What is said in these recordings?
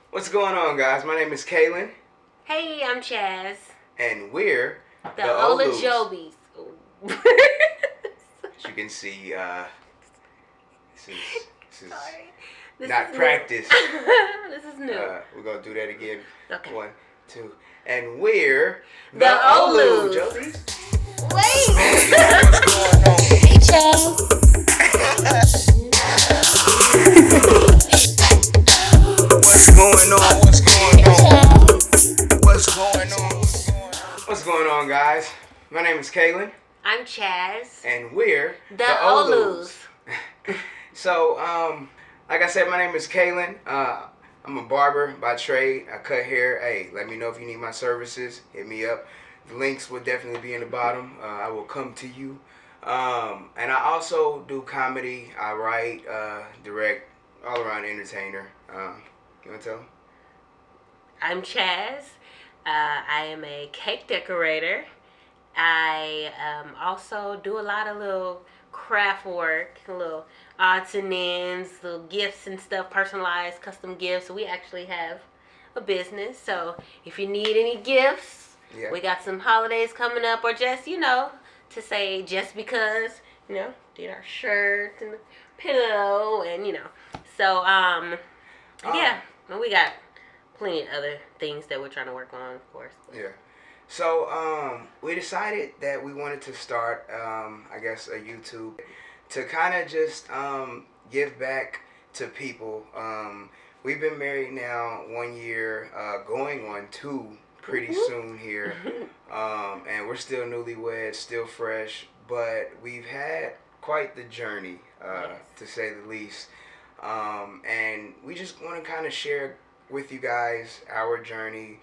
What's going on, guys? My name is Kaylin. Hey, I'm Chaz. And we're the Olus. As you can see, this is Sorry. not practice. This is new. We're going to do that again. Okay. 1, 2. And we're the Olus. Jobies. Wait. What's going on? Hey, Chaz. What's going on, guys? My name is Kaylin. I'm Chaz. And we're the Olus. So, like I said, my name is Kaylin. I'm a barber by trade. I cut hair. Hey, let me know if you need my services. Hit me up. The links will definitely be in the bottom. I will come to you. And I also do comedy. I write, direct, all around entertainer. You want to tell them? I'm Chaz. I am a cake decorator. I also do a lot of little craft work, little odds and ends, little gifts and stuff, personalized custom gifts. So we actually have a business. So if you need any gifts, we got some holidays coming up, or just, to say just because, did our shirt and the pillow and, So, yeah, we got plenty of other things that we're trying to work on, of course. Yeah. So, we decided that we wanted to start, I guess, a YouTube to kind of just give back to people. We've been married now 1 year, going on 2 pretty soon here. And we're still newlyweds, still fresh, but we've had quite the journey, to say the least. And we just want to kind of share with you guys our journey,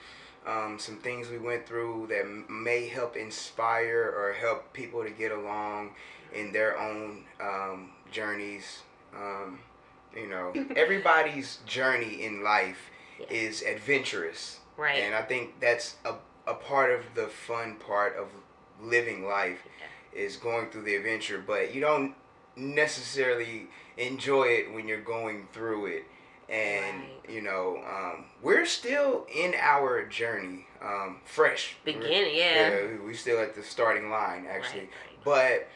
some things we went through that may help inspire or help people to get along in their own journeys. Everybody's journey in life is adventurous. Right. And I think that's a part of the fun part of living life is going through the adventure, but you don't necessarily enjoy it when you're going through it. And we're still in our journey, fresh beginning. We still at the starting line, actually. Right. But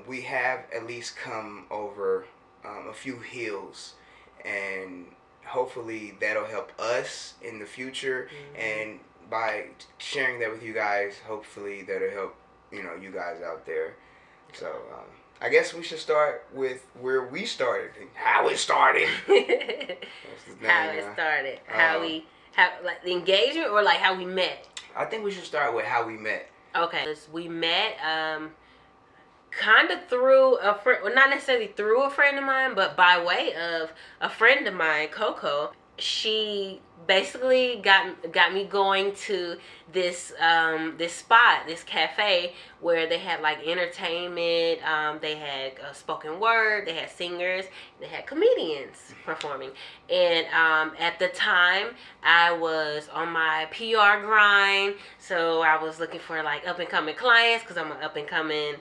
we have at least come over a few hills, and hopefully that'll help us in the future. And by sharing that with you guys, hopefully that'll help you guys out there. So I guess we should start with where we started and how it started. How it started. How the engagement, or like how we met? I think we should start with how we met. Okay. We met kind of through a friend, well, not necessarily through a friend of mine, but by way of a friend of mine, Coco. She basically got me going to this spot, this cafe, where they had like entertainment, they had spoken word, they had singers, they had comedians performing. And at the time I was on my PR grind, so I was looking for like up and coming clients, because I'm an up and coming,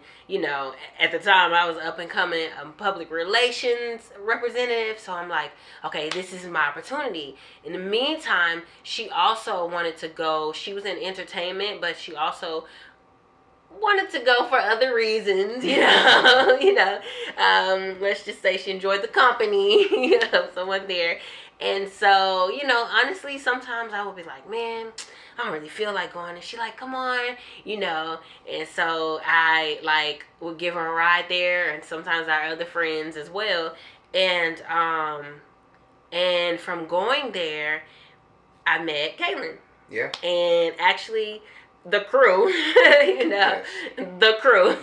at the time I was up and coming public relations representative. So I'm like, okay, this is my opportunity. In the meantime, she also wanted to go. She was in entertainment, but she also wanted to go for other reasons, let's just say she enjoyed the company, someone there. And so, honestly, sometimes I would be like, man, I don't really feel like going. And she like, come on, And so I would give her a ride there, and sometimes our other friends as well. And from going there, I met Kaylin. Yeah. And actually, the crew, the crew.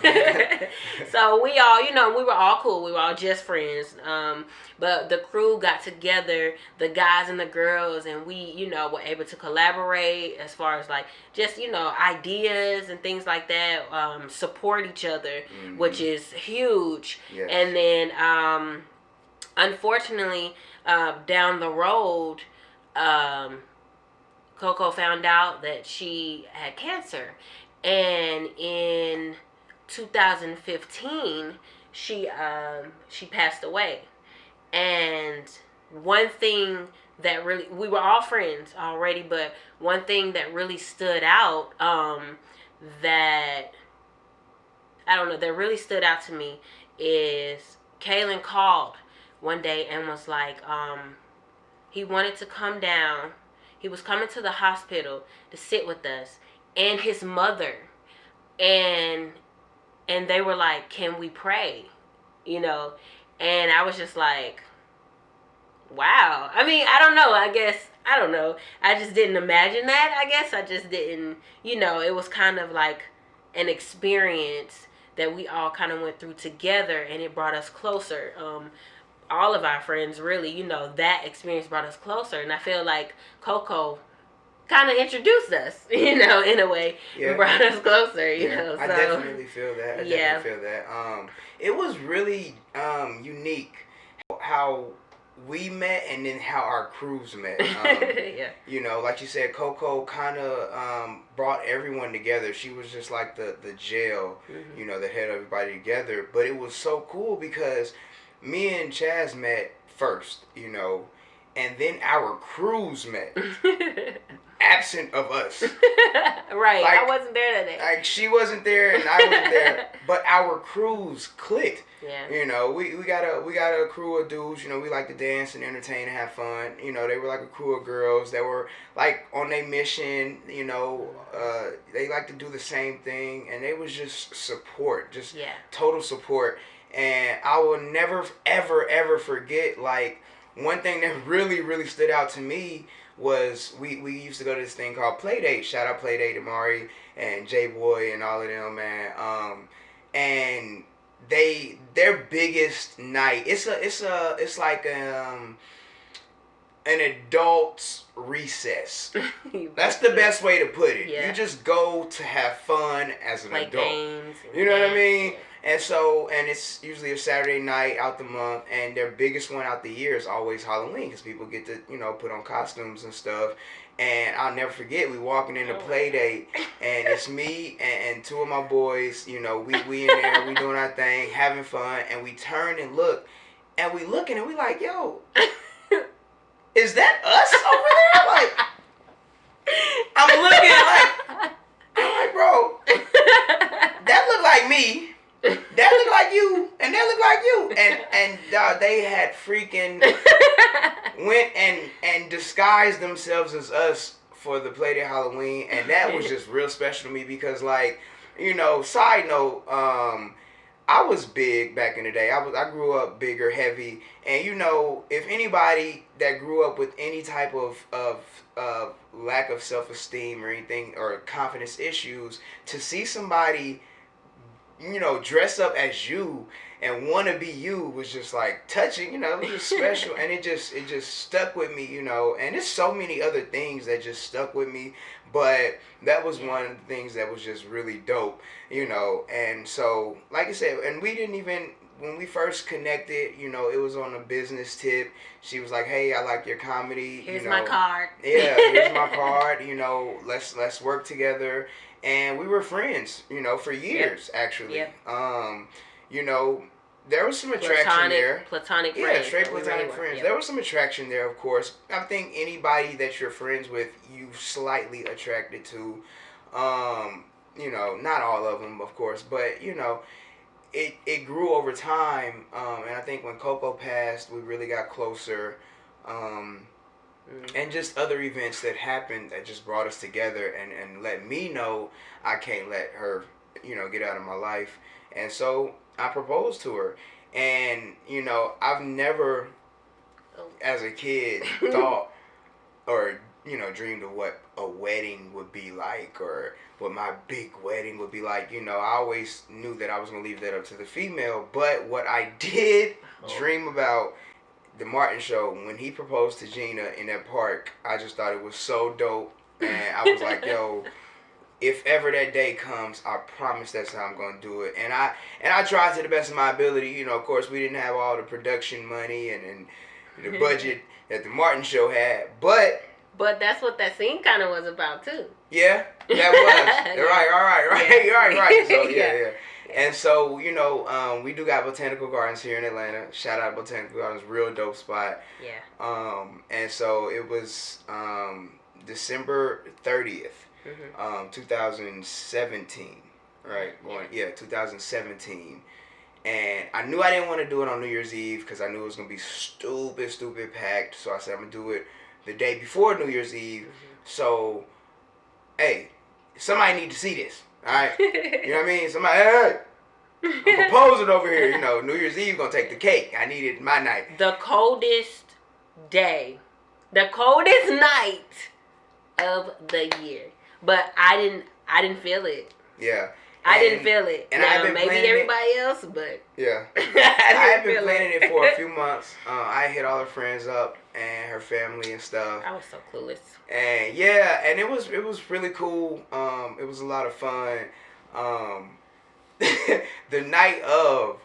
So we all, we were all cool. We were all just friends. But the crew got together, the guys and the girls, and we, were able to collaborate as far as like just, ideas and things like that, support each other, which is huge. Yes. And then, unfortunately, down the road, Coco found out that she had cancer, and in 2015 she passed away. And one thing that really, we were all friends already, but one thing that really stood out, that, I don't know, that really stood out to me is Kaylin called one day and was like, he wanted to come down. He was coming to the hospital to sit with us and his mother. And they were like, can we pray? You know? And I was just like, wow. I mean, I don't know. I don't know. I just didn't imagine that, I guess. I just didn't, it was kind of like an experience that we all kind of went through together, and it brought us closer. All of our friends, really, that experience brought us closer. And I feel like Coco kind of introduced us, in a way, and brought us closer, So, I definitely feel that. It was really unique how we met and then how our crews met. Like you said, Coco kind of brought everyone together. She was just like the gel, that held everybody together. But it was so cool because me and Chaz met first, and then our crews met. Absent of us. Right. I wasn't there that day. Like, she wasn't there and I wasn't there. But our crews clicked. Yeah. We got a crew of dudes, we like to dance and entertain and have fun. They were like a crew of girls that were like on their mission, they like to do the same thing, and they was just support, just total support. And I will never ever forget, like, one thing that really, really stood out to me was we used to go to this thing called Playdate. Shout out Playdate to Mari and J Boy and all of them, man. And their biggest night, it's like an adult's recess. That's the best way to put it. You just go to have fun as an adult. Games, you know what I mean? And it's usually a Saturday night out the month, and their biggest one out the year is always Halloween, because people get to, put on costumes and stuff. And I'll never forget, we walking in the play date, and it's me and two of my boys, we in there, we doing our thing, having fun, and we turn and look, and we looking, and we like, yo, is that us over there? Like, I'm like, bro, that look like me. That look like you, and that look like you, and they had freaking went and disguised themselves as us for the Playdate Halloween, and that was just real special to me because, like, side note, I was big back in the day. I grew up bigger, heavy, and if anybody that grew up with any type of lack of self-esteem or anything, or confidence issues, to see somebody dress up as you and want to be you was just like touching, it was just special. And it just stuck with me, and there's so many other things that just stuck with me, but that was one of the things that was just really dope, and so, like I said, and we didn't even, when we first connected, it was on a business tip. She was like, hey, I like your comedy. Here's my card. Yeah, here's my card, let's work together. And we were friends, for years, actually. There was some attraction there. Platonic friends. Yeah, straight platonic friends. Yep. There was some attraction there, of course. I think anybody that you're friends with, you slightly attracted to. Not all of them, of course, but, it grew over time. And I think when Coco passed, we really got closer. And just other events that happened that just brought us together and let me know I can't let her, get out of my life. And so I proposed to her. And, I've never, as a kid, thought or, dreamed of what a wedding would be like, or what my big wedding would be like. I always knew that I was going to leave that up to the female. But what I did dream about, the Martin show, when he proposed to Gina in that park, I just thought it was so dope. And I was like, yo, if ever that day comes, I promise that's how I'm going to do it. And I tried to the best of my ability. Of course, we didn't have all the production money and the budget that the Martin show had. But that's what that scene kind of was about, too. Yeah, that was. Right. So, yeah. And so, you know, we do got botanical gardens here in Atlanta. Shout out Botanical Gardens, real dope spot. Yeah. And so it was December 30th, 2017. Right? 2017. And I knew I didn't want to do it on New Year's Eve because I knew it was going to be stupid packed. So I said, I'm going to do it the day before New Year's Eve. So, hey, somebody need to see this. All right? You know what I mean? Somebody, hey, I'm proposing over here. You know, New Year's Eve going to take the cake. I need it my night. The coldest day. The coldest night of the year. But I didn't feel it. Yeah. I didn't feel it. And now, I've been maybe everybody else, but yeah, I've been planning it for a few months. I hit all her friends up and her family and stuff. I was so clueless. And yeah, and it was really cool. It was a lot of fun. The night of,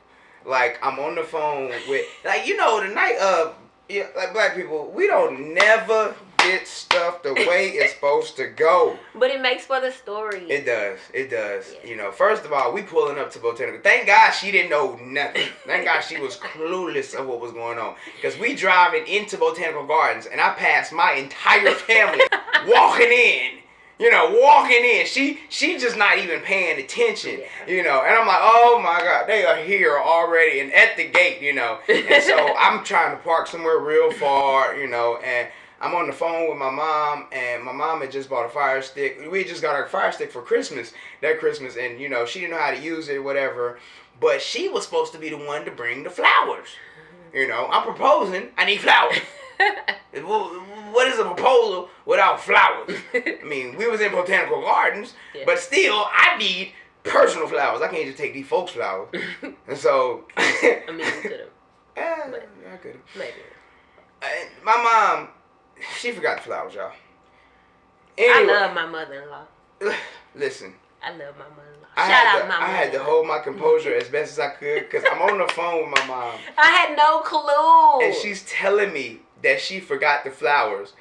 like, I'm on the phone with, like, you know, the night of, yeah, like black people, we don't never get stuff the way it's supposed to go. But it makes for the story. It does. Yeah. You know, first of all, we pulling up to Botanical. Thank God she didn't know nothing. Thank God she was clueless of what was going on. Because we driving into Botanical Gardens, and I passed my entire family walking in. You know, walking in. She just not even paying attention. Yeah. You know, and I'm like, oh my God, they are here already and at the gate, you know. And so I'm trying to park somewhere real far, you know, and I'm on the phone with my mom, and my mom had just bought a Fire Stick. We just got our Fire Stick for Christmas, that Christmas, and, you know, she didn't know how to use it or whatever, but she was supposed to be the one to bring the flowers. You know, I'm proposing, I need flowers. What is a proposal without flowers? I mean, we was in Botanical Gardens, but still, I need personal flowers. I can't just take these folks' flowers. And so... I mean, you could have. I could have. Maybe. My mom... She forgot the flowers, y'all. Anyway, I love my mother-in-law. Listen. I love my mother-in-law. I had to hold my composure as best as I could because I'm on the phone with my mom. I had no clue. And she's telling me that she forgot the flowers.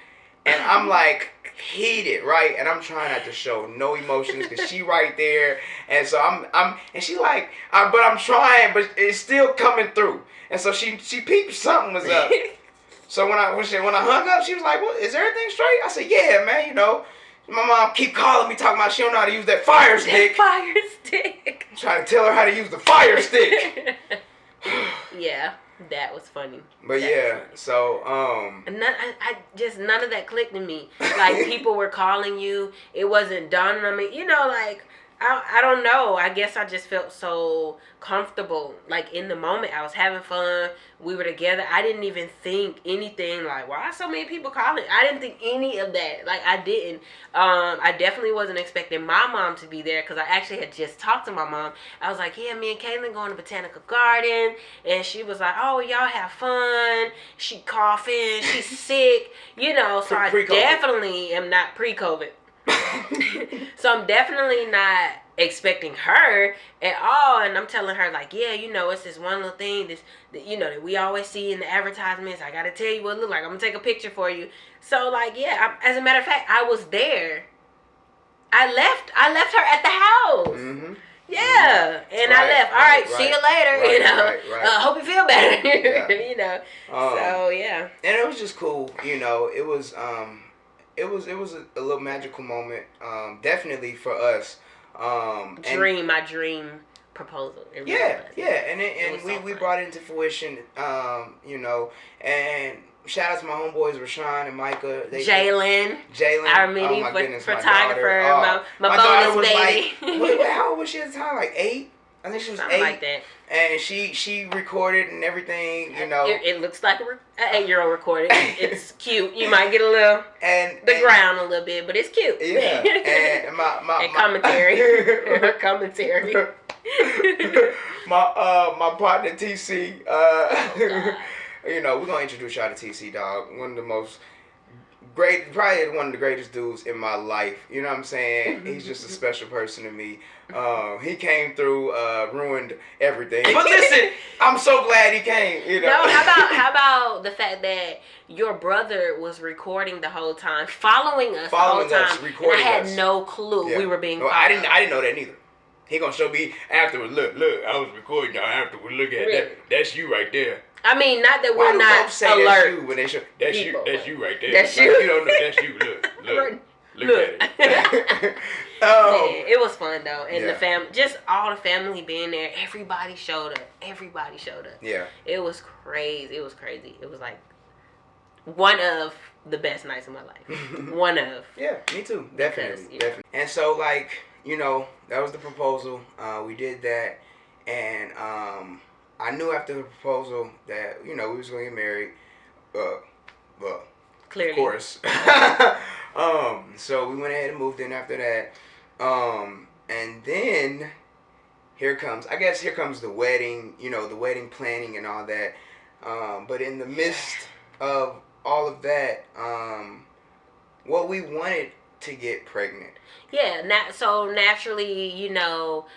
And I'm like heated, right? And I'm trying not to show no emotions because she right there. And so I'm and she like, but I'm trying, but it's still coming through. And so she peeped something was up. So when I hung up, she was like, "Well, is everything straight?" I said, "Yeah, man. You know, my mom keep calling me talking about she don't know how to use that Fire Stick. Fire Stick. I'm trying to tell her how to use the Fire Stick." Yeah, that was funny. But so none of that clicked in me. Like, people were calling you. It wasn't dawning on me. You know, like, I don't know. I guess I just felt so comfortable. Like, in the moment, I was having fun. We were together. I didn't even think anything like, why are so many people calling? I didn't think any of that. Like, I didn't. I definitely wasn't expecting my mom to be there because I actually had just talked to my mom. I was like, yeah, me and Kaylin going to Botanical Garden. And she was like, oh, y'all have fun. She coughing. She's sick. You know, so I definitely am not pre-COVID. So I'm definitely not expecting her at all, and I'm telling her like, yeah, you know, it's this one little thing you know, that we always see in the advertisements. I gotta tell you what it look like. I'm gonna take a picture for you. So like, yeah, as a matter of fact, I was there. I left her at the house. Mm-hmm. Yeah, and I left. All right, see you later. You know, hope you feel better. Yeah. You know, so yeah. And it was just cool. You know, it was It was a little magical moment, definitely for us. My dream proposal. And we brought it into fruition, you know, and shout out to my homeboys Rashawn and Micah. Jalen. Our meeting photographer, my daughter bonus was baby. Like, how old was she at the time? Like 8? I think she was something 8. Like that. And she recorded and everything, you know. It looks like an 8-year-old recorded. It's cute. You might get a little ground a little bit, but it's cute. Yeah. And my commentary. Commentary. my partner TC. You know, we're gonna introduce y'all to TC, dog. Probably one of the greatest dudes in my life. You know what I'm saying? He's just a special person to me. He came through, ruined everything. But listen, I'm so glad he came. You know? No, how about the fact that your brother was recording the whole time, following us the whole time, recording and I had no clue we were being followed. I didn't know that neither. He gonna show me afterwards. Look, I was recording y'all afterwards. Look at Really? that. That's you right there. I mean, not that Why we're do not folks say alert. that's you when they show people, that's you right there. That's like, you. You don't know that's you. Look at it. Man, it was fun though, and Yeah. just all the family being there. Everybody showed up. Yeah. It was crazy. It was like one of the best nights of my life. One of. Yeah, me too. Definitely. Because, Definitely. And so, like, you know, that was the proposal. We did that. And I knew after the proposal that, you know, we was going to get married. Well, Clearly. of course. So we went ahead and moved in after that. And then here comes the wedding, you know, the wedding planning and all that. But in the midst of all of that, well, we wanted to get pregnant. Yeah, so naturally, you know,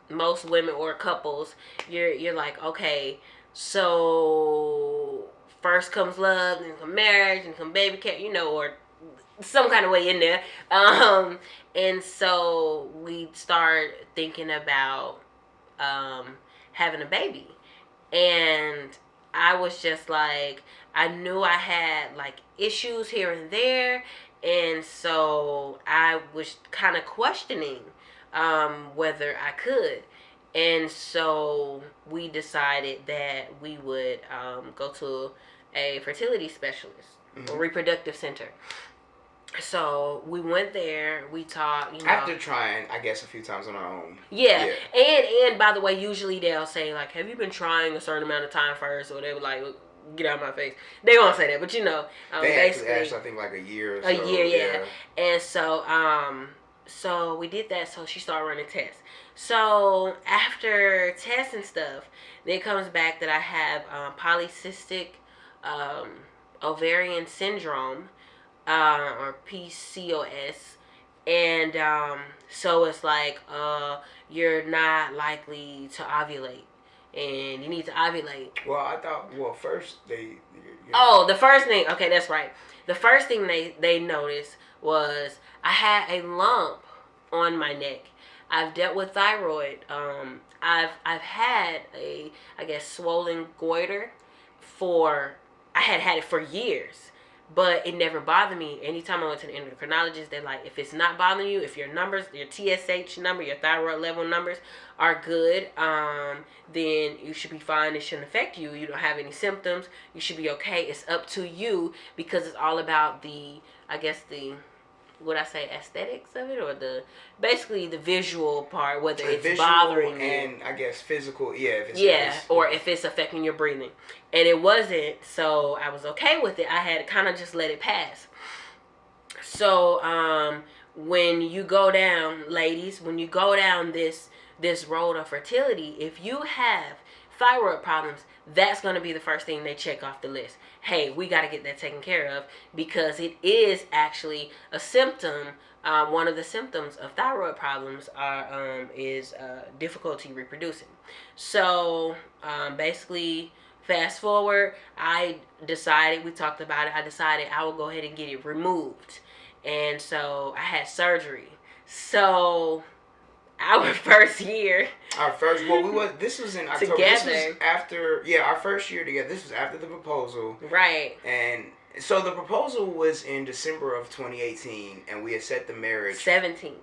most women or couples, you're like, okay, so first comes love, then come marriage, and come baby care, you know, or some kind of way in there. And so we start thinking about having a baby. And I was just like, I knew I had like issues here and there. And so I was kind of questioning whether I could. And so we decided that we would go to a fertility specialist or reproductive center. So we went there. We talked. You know, after trying, I guess, a few times on our own. Yeah. And by the way, usually they'll say like, "Have you been trying a certain amount of time first?" Or they were like, "Get out of my face." They won't say that, but you know, they actually asked, I think, like a year or so. A year, yeah. And so, so we did that. So she started running tests. So after tests and stuff, then it comes back that I have polycystic ovarian syndrome. Or PCOS, and so it's like you're not likely to ovulate, and you need to ovulate. Well, I thought first they. You know. Oh, the first thing. Okay, that's right. The first thing they noticed was I had a lump on my neck. I've dealt with thyroid. I've had a, I guess, swollen goiter I had it for years. But it never bothered me. Anytime I went to the endocrinologist, they're like, if it's not bothering you, if your numbers, your TSH number, your thyroid level numbers are good, then you should be fine. It shouldn't affect you. You don't have any symptoms. You should be okay. It's up to you because it's all about aesthetics of it, or basically the visual part, whether it's bothering you. And I guess physical, or if it's affecting your breathing. And it wasn't, so I was okay with it. I had to kind of just let it pass. So when you go down, ladies, this road of fertility, if you have thyroid problems, that's going to be the first thing they check off the list. Hey, we got to get that taken care of because it is actually a symptom. One of the symptoms of thyroid problems is difficulty reproducing. So basically, fast forward, we talked about it. I decided I would go ahead and get it removed. And so I had surgery. So our first year. This was in October. Together. This was after, our first year together. This was after the proposal. Right. And so the proposal was in December of 2018, and we had set the marriage. 2017.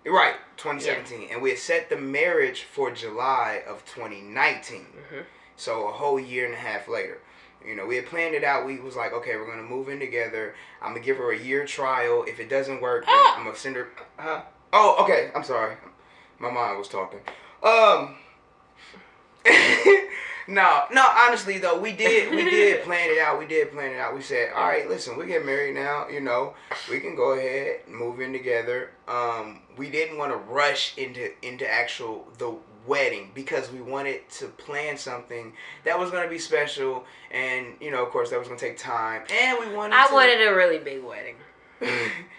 Right, 2017. Yeah. And we had set the marriage for July of 2019. Mm-hmm. So a whole year and a half later. You know, we had planned it out. We was like, okay, we're going to move in together. I'm going to give her a year trial. If it doesn't work, then I'm going to send her. Oh, okay. I'm sorry. My mind was talking. No, honestly though, we did plan it out. We said, all right, listen, we get married now, you know, we can go ahead and move in together. We didn't want to rush into the wedding because we wanted to plan something that was going to be special, and you know, of course, that was going to take time. And we wanted I wanted a really big wedding.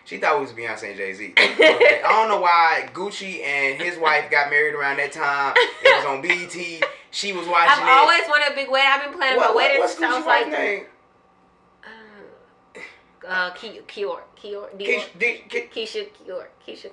She thought we was Beyonce and Jay-Z. Okay. I don't know why Gucci and his wife got married around that time. It was on BET. She was watching I've always wanted a big wedding. I've been planning my wedding since I was like... name? Keisha.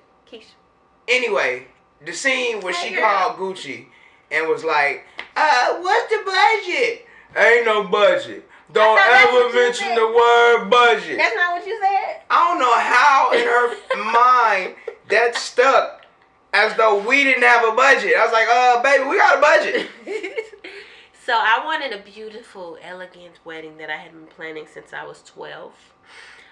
Anyway, the scene where Hey, she girl. called Gucci and was like, what's the budget? Ain't no budget. Don't ever mention the word budget. That's not what you said? I don't know how in her mind that stuck as though we didn't have a budget. I was like, baby, we got a budget. So I wanted a beautiful, elegant wedding that I had been planning since I was 12.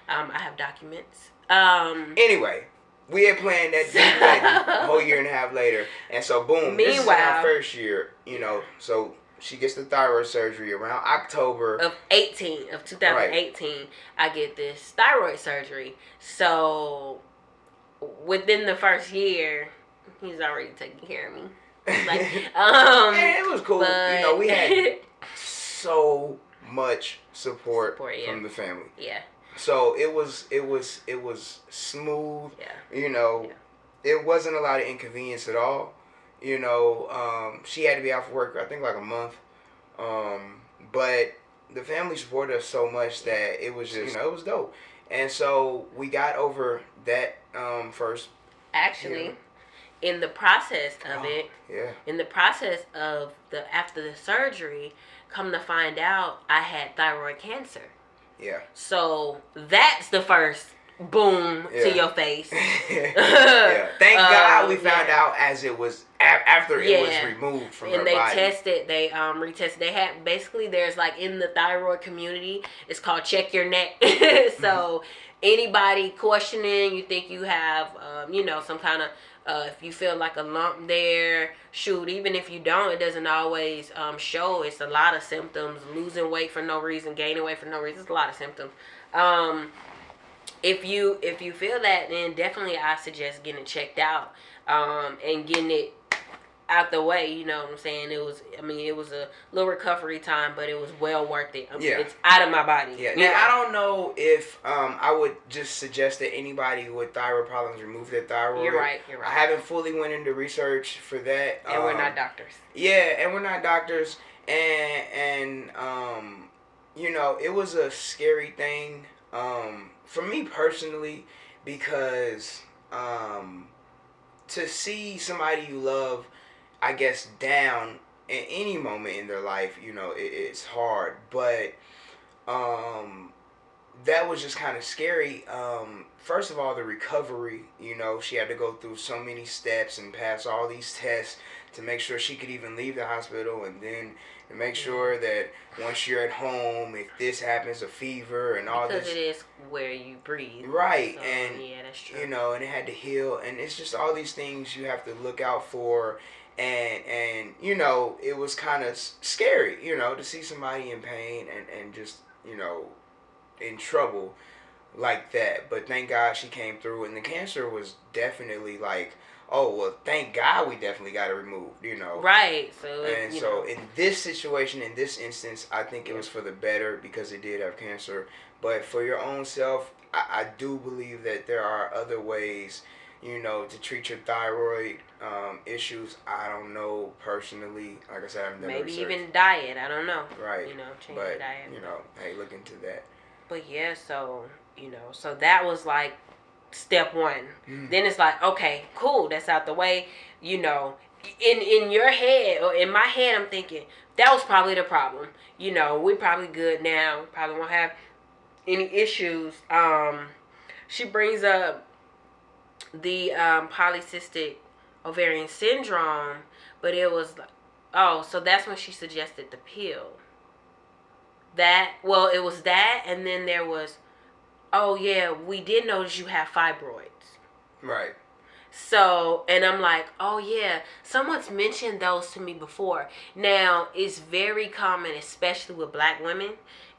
I have documents. Anyway, we had planned that big wedding a whole year and a half later. And so, boom, this is in our first year, so she gets the thyroid surgery around October. Of 2018. Right. I get this thyroid surgery. So, within the first year, he's already taking care of me. Like, and it was cool. We had so much support from the family. Yeah. So it was smooth. Yeah. It wasn't a lot of inconvenience at all. She had to be out for work, I think, like a month. But the family supported us so much that it was just, it was dope. And so we got over that first. Actually, in the process of after the surgery, come to find out, I had thyroid cancer. Yeah. So that's the first boom to your face. Yeah. Thank God we found out as it was after it was removed from her body. And they retested. They had basically, there's like in the thyroid community, it's called check your neck. So anybody questioning, you think you have some kind of if you feel like a lump there, shoot, even if you don't, it doesn't always show. It's a lot of symptoms. Losing weight for no reason, gaining weight for no reason. It's a lot of symptoms. If you feel that, then definitely I suggest getting it checked out and getting it out the way. You know what I'm saying? It was a little recovery time, but it was well worth it. It's out of my body. Yeah. Now, I don't know if I would just suggest that anybody with thyroid problems remove their thyroid. You're right. I haven't fully went into research for that. And we're not doctors. Yeah, and we're not doctors. And it was a scary thing for me personally, because to see somebody you love, I guess, down in any moment in their life, it's hard. But that was just kind of scary. First of all, the recovery, she had to go through so many steps and pass all these tests to make sure she could even leave the hospital, and then to make sure that once you're at home, if this happens, a fever and all this. Because it is where you breathe. Right. So, and, yeah, that's true. And it had to heal. And it's just all these things you have to look out for. And it was kind of scary, to see somebody in pain and just, in trouble like that. But thank God she came through. And the cancer was definitely like, oh, well, thank God we definitely got it removed, Right. So, so in this situation, in this instance, I think it was for the better because it did have cancer. But for your own self, I do believe that there are other ways, to treat your thyroid issues. I don't know personally. Like I said, I've never maybe researched. even diet. I don't know. Right. Change your diet. Hey, look into that. But yeah, so so that was like step one. Mm. Then it's like, okay, cool, that's out the way. In your head or in my head, I'm thinking that was probably the problem. We're probably good now. Probably won't have any issues. She brings up the polycystic ovarian syndrome, but it was like, so that's when she suggested the pill. It was that, and then there was, we did notice you have fibroids. Right. So, and I'm like, someone's mentioned those to me before. Now, it's very common, especially with black women.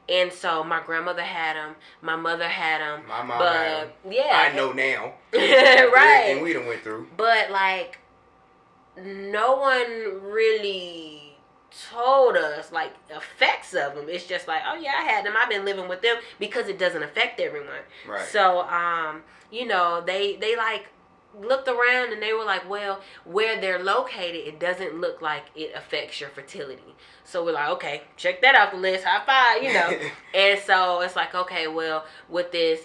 And so my grandmother had them, my mother had them. My mom had them. Yeah. I know now. Right. And we done went through. But like, no one really told us like effects of them. It's just like, I had them, I've been living with them, because it doesn't affect everyone. Right. So they like looked around and they were like, well, where they're located, it doesn't look like it affects your fertility. So we're like, okay, check that off the list, high five. And so it's like, okay, well, with this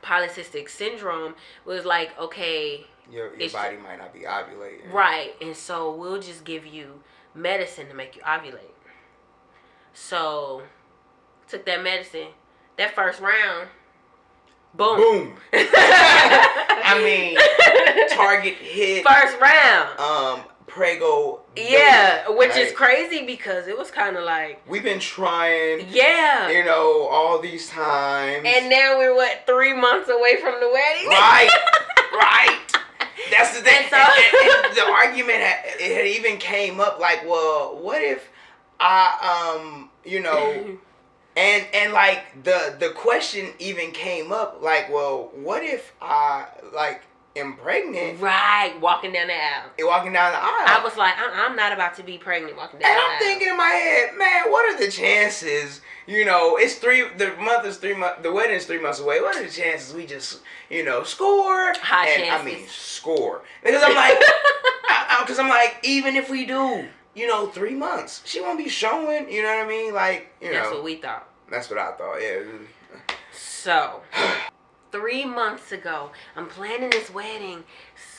polycystic syndrome was like, okay, Your body might not be ovulating. Right. And so we'll just give you medicine to make you ovulate. So took that medicine. That first round, boom. I mean, target hit. First round. Prego. Yeah, which is crazy because it was kind of like, we've been trying. Yeah. You know, all these times. And now we're 3 months away from the wedding. Right. Right. That's the thing. And the argument had even came up like, well, what if I you know, and like the question even came up like, well, what if I like am pregnant? Right, walking down the aisle. Walking down the aisle. I was like, I'm not about to be pregnant walking down the aisle. And I'm thinking in my head, man, what are the chances? You know, the wedding is 3 months away. What are the chances we just, you know, score? High chances. I mean, score. Because I'm like, even if we do, you know, 3 months, she won't be showing, you know what I mean? Like, you know. That's what we thought. That's what I thought, yeah. So, 3 months ago, I'm planning this wedding.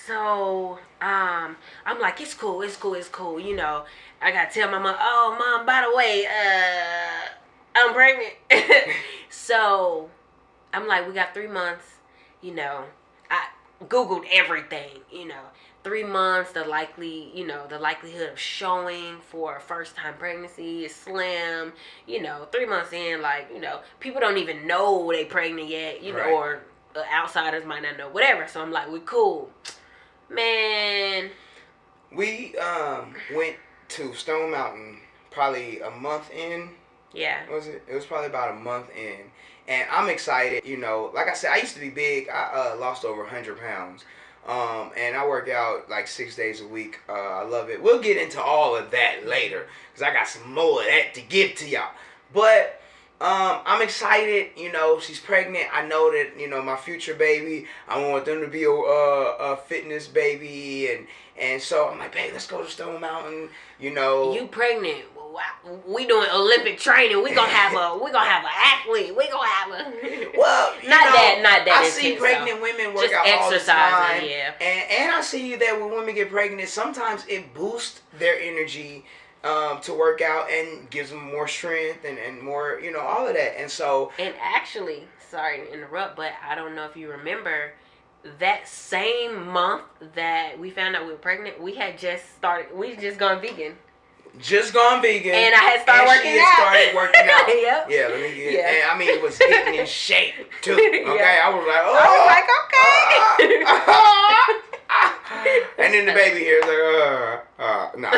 So, I'm like, it's cool. You know, I gotta tell my mom, oh, Mom, by the way, I'm pregnant. So, I'm like, we got 3 months. You know, I Googled everything, you know. 3 months, the likelihood of showing for a first time pregnancy is slim. You know, 3 months in, like, you know, people don't even know they pregnant yet, you know, or outsiders might not know, whatever. So I'm like, we cool. Man. We went to Stone Mountain probably a month in. Yeah. Was it? It was probably about a month in. And I'm excited, you know. Like I said, I used to be big. I lost over 100 pounds. And I work out like 6 days a week. I love it. We'll get into all of that later because I got some more of that to give to y'all. But I'm excited. You know, she's pregnant. I know that, you know, my future baby, I want them to be a fitness baby. And so I'm like, babe, let's go to Stone Mountain. You know. You pregnant. We doing Olympic training. We gonna have an athlete. We gonna have a not that. I see pregnant women work out all the time. Yeah. And I see that when women get pregnant, sometimes it boosts their energy to work out and gives them more strength and more, you know, all of that. And so. And actually, sorry to interrupt, but I don't know if you remember. That same month that we found out we were pregnant, we just gone vegan. Just gone vegan. And I had started working out. Yep. Yeah, let me get and I mean, it was getting in shape, too. Okay? Yeah. I was like, okay. And then the baby here is like, nah.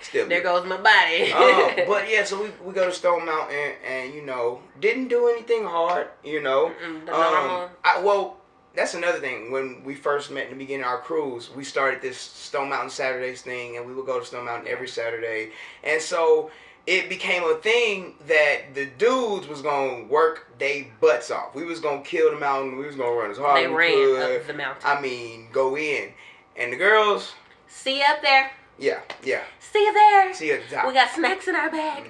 Still there goes my body. But yeah, so we go to Stone Mountain and, you know, didn't do anything hard, you know. The normal. That's another thing. When we first met in the beginning of our cruise, we started this Stone Mountain Saturdays thing, and we would go to Stone Mountain every Saturday. And so it became a thing that the dudes was going to work their butts off. We was going to kill the mountain. We was going to run as hard as we could. They ran up the mountain. I mean, go in. And the girls... See you up there. Yeah. See you there. See you at the top. We got snacks in our bag.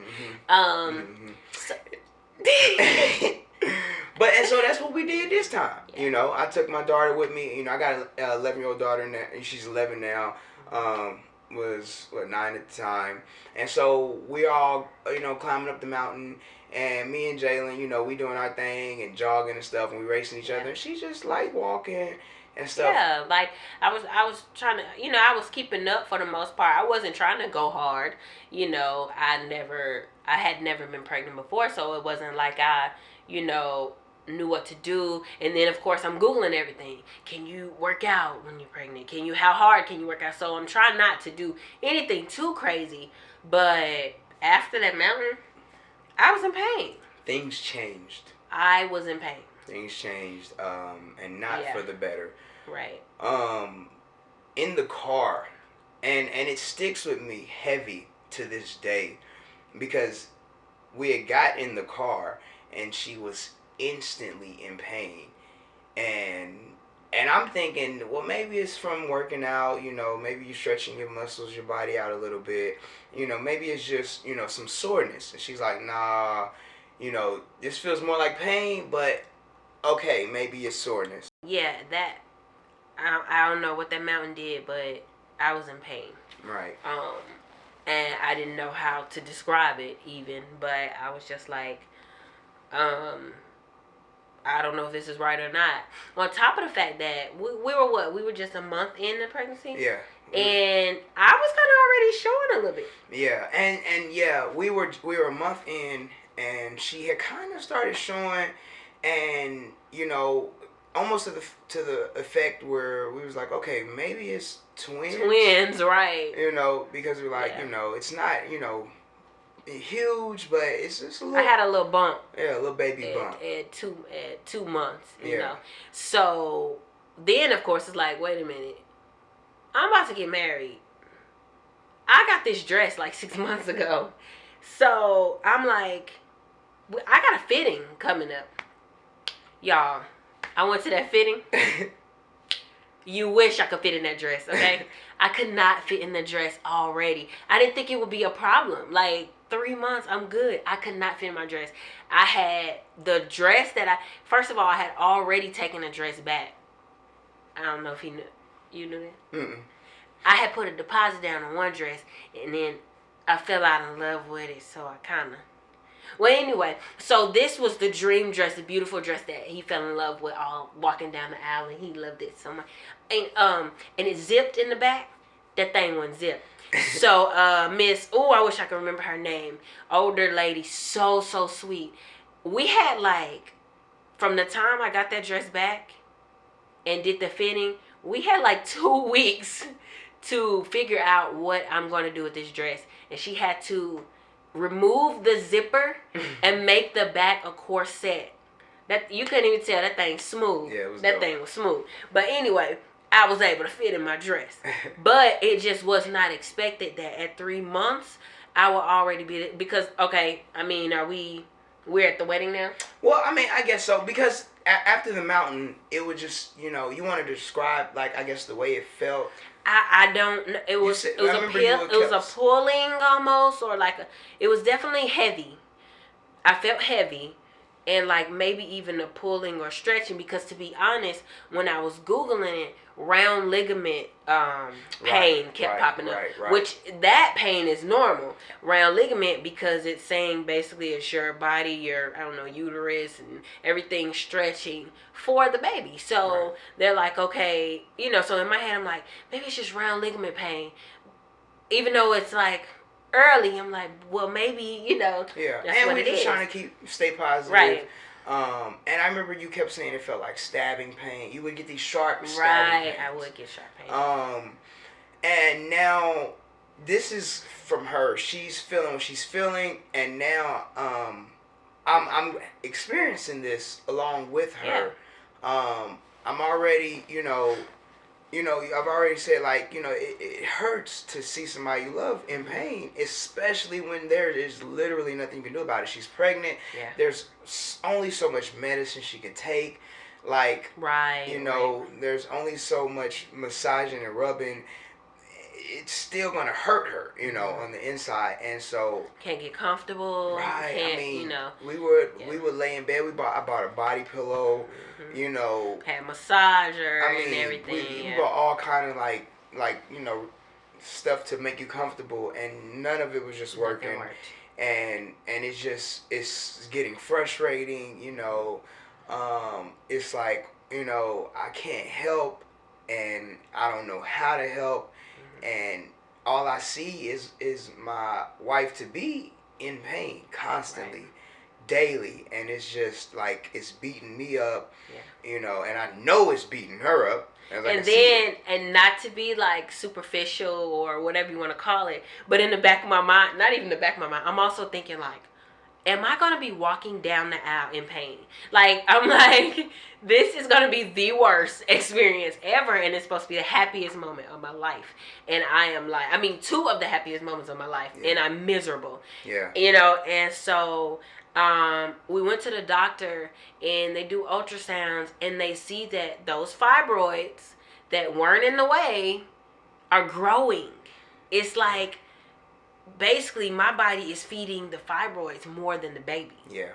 But and so that's what we did this time. Yeah. You know, I took my daughter with me. You know, I got an 11-year-old daughter now, and she's 11 now. Was 9 at the time, and so we all, you know, climbing up the mountain, and me and Jalen, you know, we doing our thing and jogging and stuff, and we racing each other. And she's just like walking and stuff. Yeah, like I was trying to, you know, I was keeping up for the most part. I wasn't trying to go hard. You know, I had never been pregnant before, so it wasn't like I, you know, knew what to do. And then of course I'm Googling everything. Can you work out when you're pregnant? How hard can you work out? So I'm trying not to do anything too crazy. But after that mountain, I was in pain. Things changed. I was in pain. Things changed, and not for the better. Right. In the car, and it sticks with me heavy to this day, because we had got in the car and she was instantly in pain, and I'm thinking, well, maybe it's from working out, you know, maybe you're stretching your muscles, your body out a little bit, you know, maybe it's just, you know, some soreness. And she's like, nah, you know, this feels more like pain, but okay, maybe it's soreness. Yeah, that I don't know what that mountain did, but I was in pain. Right. And I didn't know how to describe it even, but I was just like, I don't know if this is right or not. On top of the fact that we were just a month in the pregnancy. Yeah. And I was kind of already showing a little bit. Yeah, and yeah, we were a month in, and she had kind of started showing, and almost to the effect where we was like, okay, maybe it's twins. Twins, right? Because we're like, it's not huge, but it's just a little. I had a little bump. Yeah, a little baby bump. At 2 months, you know. So then, of course, it's like, wait a minute. I'm about to get married. I got this dress like 6 months ago. So I'm like, I got a fitting coming up. Y'all, I went to that fitting. You wish I could fit in that dress, okay? I could not fit in the dress already. I didn't think it would be a problem. Like 3 months, I'm good. I could not fit in my dress. I had the dress first of all, I had already taken the dress back. I don't know if you knew. You knew that? Mm-mm. I had put a deposit down on one dress, and then I fell out in love with it, so I kind of... Well, anyway, so this was the dream dress, the beautiful dress that he fell in love with all walking down the aisle, and he loved it so much. And it zipped in the back. That thing wasn't zipped. So, I wish I could remember her name. Older lady, so sweet. We had, like, from the time I got that dress back and did the fitting, we had like 2 weeks to figure out what I'm going to do with this dress. And she had to remove the zipper and make the back a corset. That you couldn't even tell that thing's smooth. Yeah, it was that dope. thing was smooth. But anyway, I was able to fit in my dress. But it just was not expected that at 3 months I would already be, because we're at the wedding now? Well, I mean, I guess so, because after the mountain, it was just, you want to describe, like, I guess the way it felt. I don't know. It was a pulling almost, or it was definitely heavy. I felt heavy, and like maybe even a pulling or stretching, because to be honest, when I was Googling it, round ligament pain kept popping up, which that pain is normal. Round ligament, because it's saying basically it's your body, your uterus and everything stretching for the baby. So they're like, okay, so in my head I'm like, maybe it's just round ligament pain, even though it's like early. I'm like, well, maybe that's and what we're it just is. trying to stay positive, right? And I remember you kept saying it felt like stabbing pain. You would get these sharp stabbing Right, pains. I would get sharp pain. And now this is from her. She's feeling what she's feeling, and now I'm experiencing this along with her. Yeah. I'm already, I've already said, like, it hurts to see somebody you love in pain, especially when there is literally nothing you can do about it. She's pregnant. Yeah. There's only so much medicine she can take. Like, there's only so much massaging and rubbing. It's still going to hurt her, on the inside. And so... Can't get comfortable. Can't, we would lay in bed. I bought a body pillow, Had massager and everything. We bought all kind of like stuff to make you comfortable, and none of it was just working. And it's getting frustrating, it's like, I can't help, and I don't know how to help. And all I see is my wife to be in pain constantly, daily, and it's just like it's beating me up, and I know it's beating her up. And not to be like superficial or whatever you want to call it, but in the back of my mind, not even the back of my mind, I'm also thinking like, am I going to be walking down the aisle in pain? Like, I'm like, this is going to be the worst experience ever, and it's supposed to be the happiest moment of my life. And I am like, 2 of the happiest moments of my life, and I'm miserable. Yeah. And so we went to the doctor, and they do ultrasounds, and they see that those fibroids that weren't in the way are growing. It's like, basically my body is feeding the fibroids more than the baby. Yeah.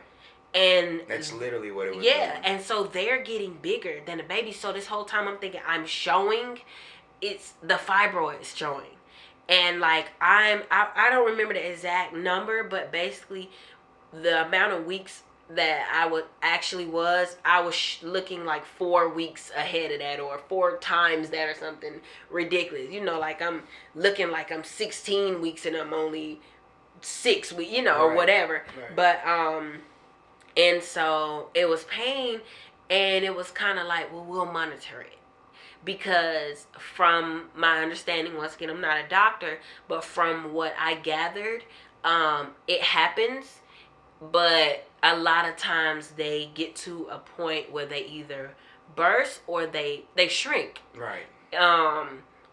And that's literally what it was. Yeah, doing. and so they're getting bigger than the baby. So this whole time I'm thinking I'm showing, it's the fibroids showing. And like I don't remember the exact number, but basically the amount of weeks that I was looking like 4 weeks ahead of that, or 4 times that, or something ridiculous. Like I'm looking like I'm 16 weeks and I'm only 6 weeks, or whatever. Right. But and so it was pain, and it was kind of like, well, we'll monitor it. Because from my understanding, once again, I'm not a doctor, but from what I gathered, it happens, but a lot of times they get to a point where they either burst or they shrink. Right.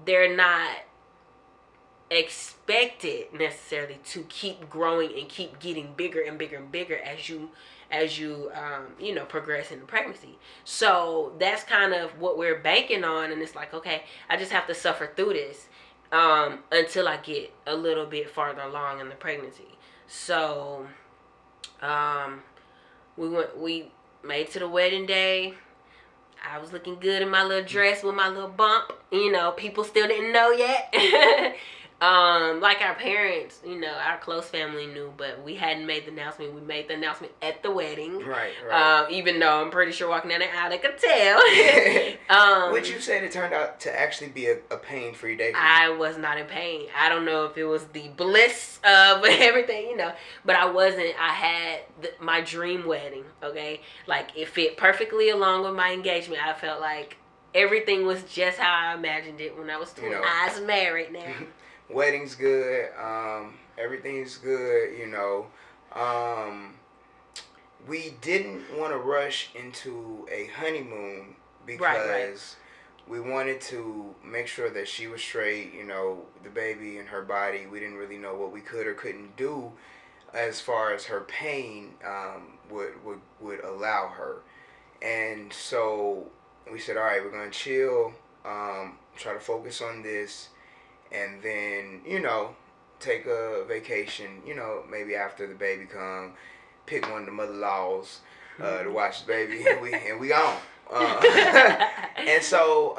They're not expected necessarily to keep growing and keep getting bigger and bigger and bigger as you progress in the pregnancy. So that's kind of what we're banking on, and it's like, okay, I just have to suffer through this until I get a little bit farther along in the pregnancy. So we made it to the wedding day. I was looking good in my little dress with my little bump. People still didn't know yet. Like our parents, our close family knew, but we hadn't made the announcement. We made the announcement at the wedding. Right. Even though I'm pretty sure walking down the aisle, they could tell. Would you say it turned out to actually be a pain-free day for you? I was not in pain. I don't know if it was the bliss of everything, but I wasn't. I had my dream wedding, okay? Like, it fit perfectly along with my engagement. I felt like everything was just how I imagined it when I was 20. I was married now. Wedding's good. Everything's good. We didn't want to rush into a honeymoon because we wanted to make sure that she was straight. The baby and her body. We didn't really know what we could or couldn't do as far as her pain would allow her. And so we said, all right, we're gonna chill. Try to focus on this. And then, take a vacation, maybe after the baby come, pick one of the mother-in-laws to watch the baby, and we gone. And so,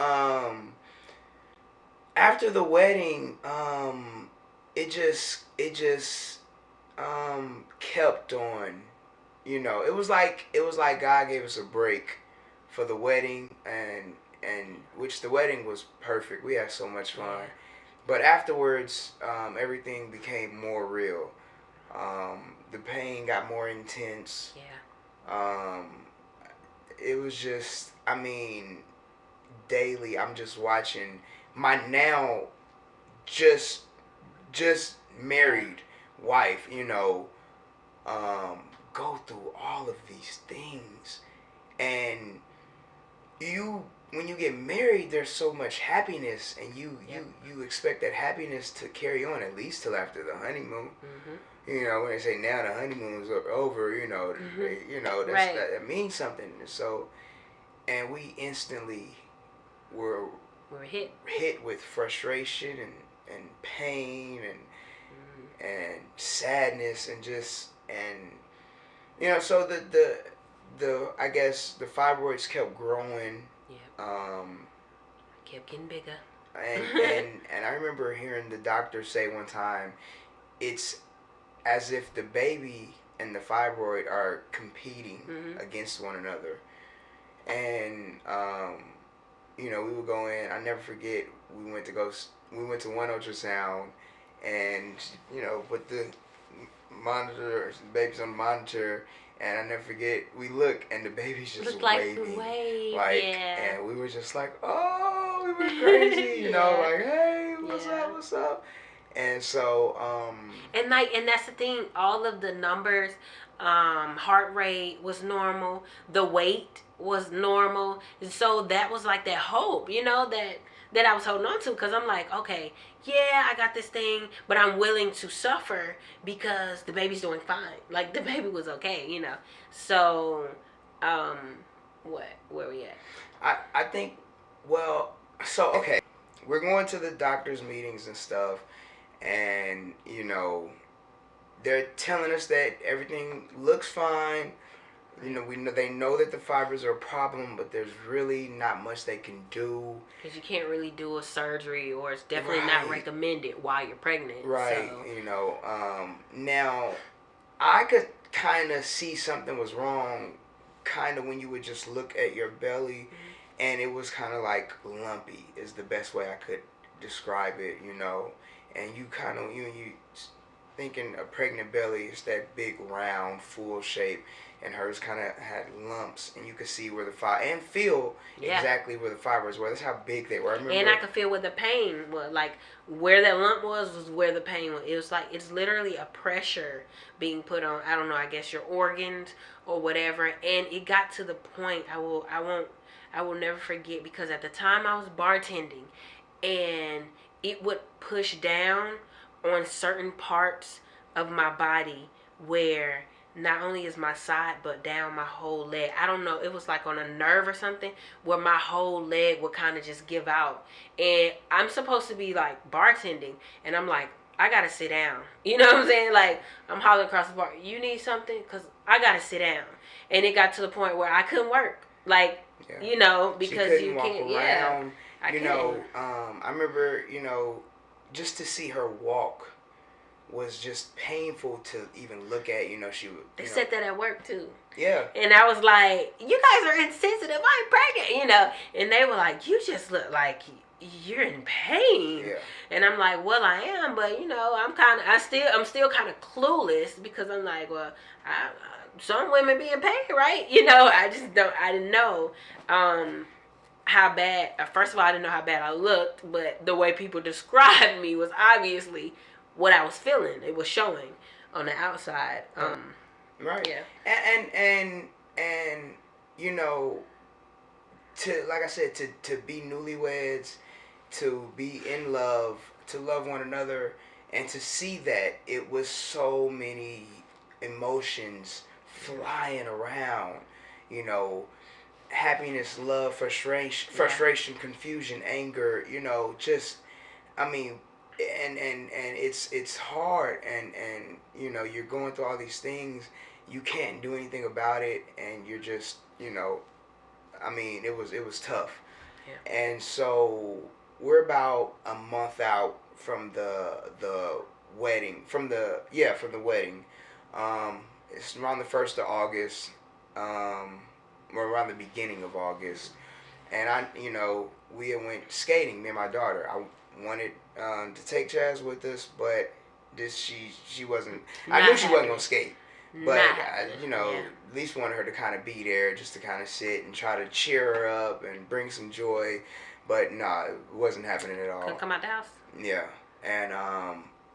after the wedding, it just kept on, it was like God gave us a break for the wedding, and which the wedding was perfect. We had so much fun. But afterwards, everything became more real. The pain got more intense. Yeah. It was just, daily I'm just watching my now just married wife, go through all of these things. And when you get married, there's so much happiness, and you expect that happiness to carry on at least till after the honeymoon. Mm-hmm. When they say now the honeymoon is over, Mm-hmm. that means something. So, and we instantly were hit with frustration and pain and sadness so the I guess the fibroids kept growing. Kept getting bigger. And I remember hearing the doctor say one time, it's as if the baby and the fibroid are competing against one another. And we would go in. I never forget. We went to one ultrasound, and put the monitor, the baby's on the monitor. And I never forget, we look, and the baby's just waving. And we were just like, oh, we were crazy, like, hey, what's up? And so, and that's the thing, all of the numbers, heart rate was normal, the weight was normal, and so that was like that hope, that I was holding on to, because I'm like, okay, yeah, I got this thing, but I'm willing to suffer because the baby's doing fine. Like, the baby was okay, So, where we at? I think, okay, we're going to the doctor's meetings and stuff, and, they're telling us that everything looks fine. You know, they know that the fibroids are a problem, but there's really not much they can do. Because you can't really do a surgery, or it's definitely Right. not recommended while you're pregnant. Right. So. You know, now I could kind of see something was wrong, kind of when you would just look at your belly, and it was kind of like lumpy is the best way I could describe it. You know, and you kind of you thinking a pregnant belly is that big round full shape, and hers kind of had lumps, and you could see where the and feel exactly where the fibers were. That's how big they were. And I could feel where the pain was, like where that lump was where the pain was. It was like it's literally a pressure being put on, I don't know, I guess your organs or whatever. And it got to the point I will never forget, because at the time I was bartending, and it would push down on certain parts of my body where not only is my side but down my whole leg. I don't know, it was like on a nerve or something where my whole leg would kind of just give out. And I'm supposed to be like bartending, and I'm like, I gotta sit down. You know what I'm saying? Like, I'm hollering across the bar, you need something? Because I gotta sit down. And it got to the point where I couldn't work. Like, you know, because you can't. Yeah, I I remember, you know, just to see her walk was just painful to even look at. You know, she would. They said that at work too. Yeah. And I was like, you guys are insensitive. I'm pregnant, you know. And they were like, you just look like you're in pain. Yeah. And I'm like, well, I am, but you know, I'm still kind of clueless, because I'm like, well, some women be in pain, right? You know, I didn't know how bad. First of all, I didn't know how bad I looked, but the way people described me was obviously what I was feeling. It was showing on the outside. Right. Yeah. And you know, to, like I said, to be newlyweds, to be in love, to love one another, and to see that it was so many emotions flying around, you know, happiness, love, frustration, confusion, anger, you know, just, I mean, and it's hard, and you know, you're going through all these things, you can't do anything about it, and you're just, you know, I mean, it was tough. Yeah. And so we're about a month out from the wedding, from the wedding. It's around the 1st of August, or around the beginning of August, and we had went skating, me and my daughter. I wanted to take Chaz with us, but she wasn't. I knew she wasn't gonna skate, but at least wanted her to kind of be there, just to kind of sit and try to cheer her up and bring some joy. But nah, it wasn't happening at all. Couldn't come out the house. Yeah, and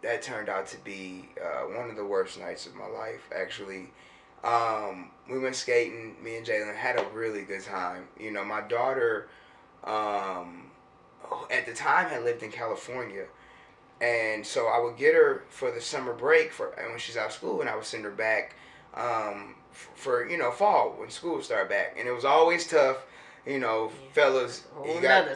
that turned out to be one of the worst nights of my life, actually. We went skating, me and Jalen had a really good time. You know, my daughter, at the time, had lived in California. And so I would get her for the summer break and when she's out of school, and I would send her back for fall, when school would start back. And it was always tough. You know, fellas, you got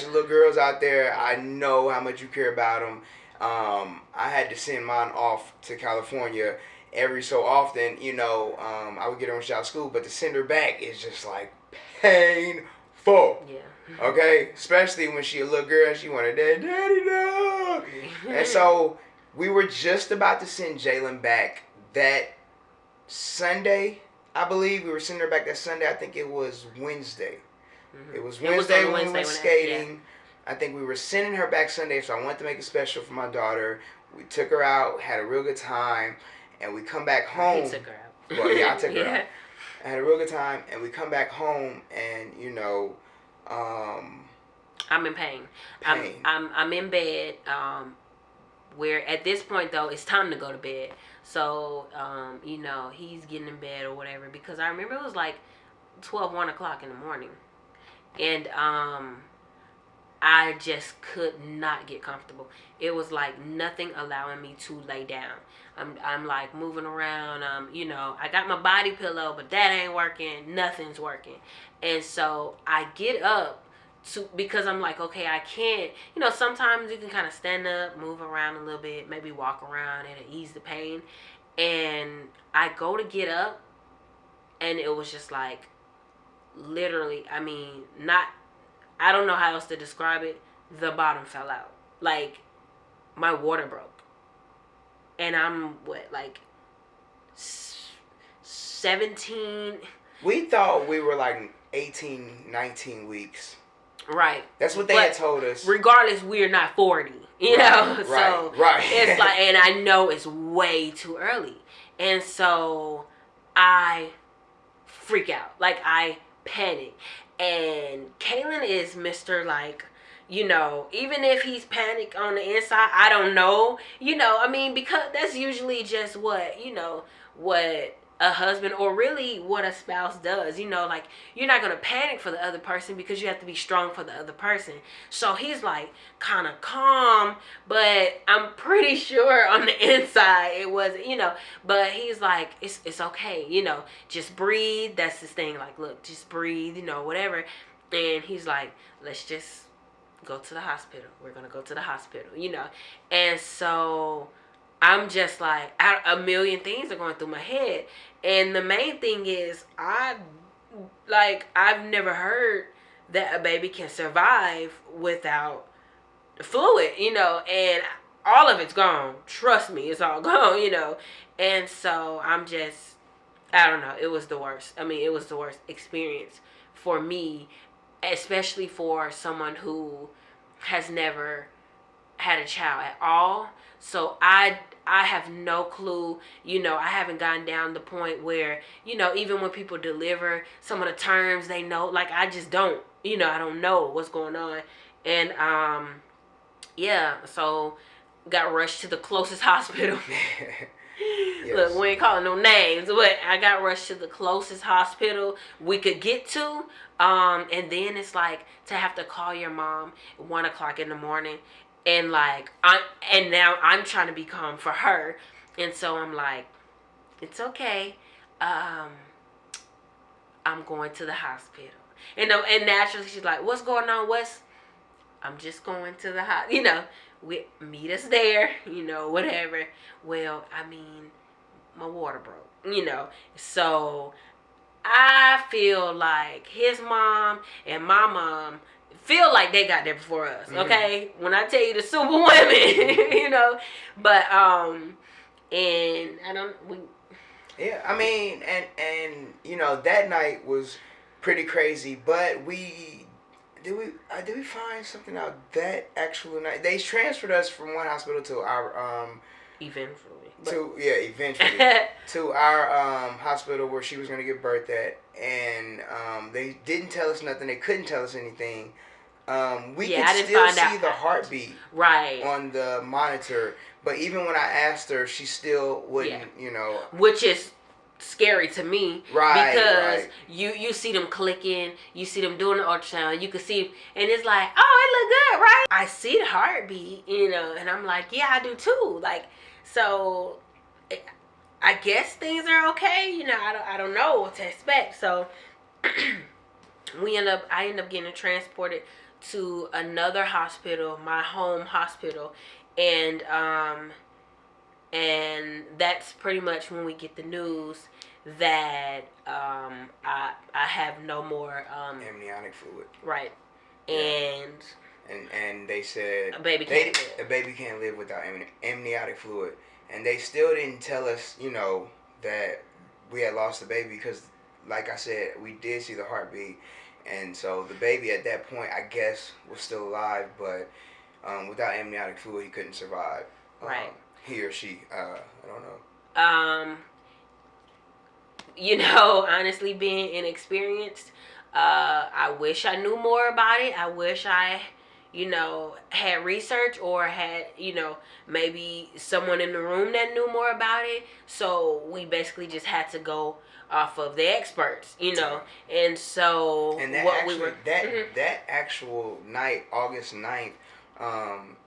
your little girls out there. I know how much you care about them. I had to send mine off to California every so often. I would get her when she's out of school, but to send her back is just like painful. Yeah. Okay? Especially when she a little girl and she wanted that daddy dog. And so we were just about to send Jalen back that Sunday. I believe we were sending her back that Sunday. I think it was Wednesday. Mm-hmm. It was Wednesday when we went skating. I think we were sending her back Sunday, so I wanted to make it special for my daughter. We took her out, had a real good time, and we come back home. He took her out. Well, yeah, I took her out. I had a real good time, and we come back home, and I'm in pain. I'm in bed. Where at this point though, it's time to go to bed. So he's getting in bed or whatever, because I remember it was like 1 o'clock in the morning, and I just could not get comfortable. It was like nothing allowing me to lay down. I'm like moving around. I got my body pillow, but that ain't working. Nothing's working. And so I get up because I'm like, okay, I can't. Sometimes you can kind of stand up, move around a little bit, maybe walk around, and it ease the pain. And I go to get up, And it was just like, literally, I mean, I don't know how else to describe it. The bottom fell out. Like, my water broke. And I'm, like 17. We thought we were like 18, 19 weeks. Right. That's what they had told us. Regardless, we're not 40. You know? So right. It's like, and I know it's way too early. And so I freak out. Like, I panic. And Kaylin is Mr. like, you know, even if he's panicked on the inside, I don't know. You know, I mean, because that's usually just what, you know, what a husband or really what a spouse does. You know, like, you're not going to panic for the other person because you have to be strong for the other person. So he's like kind of calm, but I'm pretty sure on the inside it wasn't, you know, but he's like, it's okay, you know, just breathe. That's his thing. Like, look, just breathe, you know, whatever. And he's like, let's just go to the hospital. We're going to go to the hospital, you know. And so I'm just like, a million things are going through my head. And the main thing is, I've never heard that a baby can survive without fluid, you know, and all of it's gone. Trust me, it's all gone, you know. And so I'm just, I don't know. It was the worst. I mean, it was the worst experience for me, especially for someone who has never had a child at all. So I have no clue, you know. I haven't gotten down the point where, you know, even when people deliver, some of the terms they know, like, I just don't, you know, I don't know what's going on. And yeah, so got rushed to the closest hospital. Yes. Look, we ain't calling no names, but I got rushed to the closest hospital we could get to. And then it's like to have to call your mom at 1:00 in the morning. And like, now I'm trying to be calm for her. And so I'm like, it's okay. I'm going to the hospital. And naturally she's like, what's going on, Wes? I'm just going to the hospital. You know, meet us there, you know, whatever. Well, I mean, my water broke, you know. So I feel like his mom and my mom feel like they got there before us, okay? When I tell you the super women, you know. But and yeah, I mean, and you know, that night was pretty crazy, but did we find something out that actual night? They transferred us from one hospital to our eventually to our hospital where she was gonna give birth at, and they didn't tell us nothing. They couldn't tell us anything. We could still see the heartbeat on the monitor, but even when I asked her, she still wouldn't, you know. Which is scary to me, because you see them clicking, you see them doing the ultrasound, you can see, and it's like, oh, it look good, right? I see the heartbeat, you know, and I'm like, yeah, I do too. Like, so I guess things are okay, you know. I don't know what to expect. So I end up getting transported to another hospital, my home hospital, and that's pretty much when we get the news that I have no more amniotic fluid. Right. Yeah. And they said a baby can't live without amniotic fluid, and they still didn't tell us, you know, that we had lost the baby, because, like I said, we did see the heartbeat. And so the baby at that point, I guess, was still alive, but without amniotic fluid, he couldn't survive. Right. He or she, I don't know. You know, honestly, being inexperienced, I wish I knew more about it. I wish I, you know, had research, or had, you know, maybe someone in the room that knew more about it. So we basically just had to go off of the experts, you know. And so that actual night, August 9th,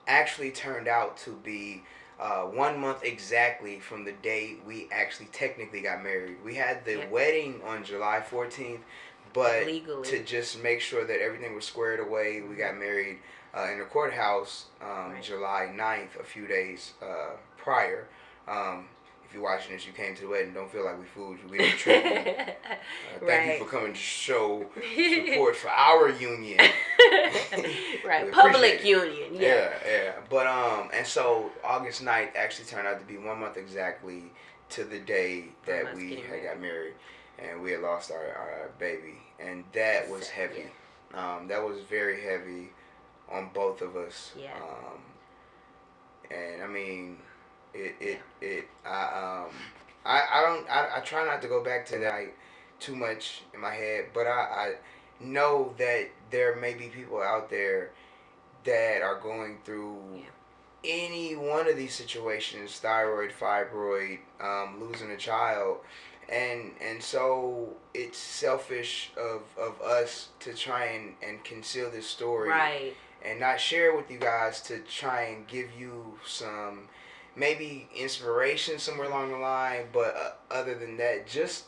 actually turned out to be 1 month exactly from the day we actually technically got married. We had the wedding on July 14th, but legally, to just make sure that everything was squared away, we got married in the courthouse July 9th, a few days prior. If if you're watching this, you came to the wedding. Don't feel like we fooled you. We didn't trick you. Thank you for coming to show support for our union. Right, public union. Yeah. But and so August 9th actually turned out to be 1 month exactly to the day that we had got married, and we had lost our baby, and that was heavy. That was very heavy on both of us. Yeah. And I mean, I try not to go back to that too much in my head, but I know that there may be people out there that are going through any one of these situations: thyroid, fibroid, losing a child, and so it's selfish of us to try and conceal this story, right, and not share with you guys, to try and give you some maybe inspiration somewhere along the line, but other than that, just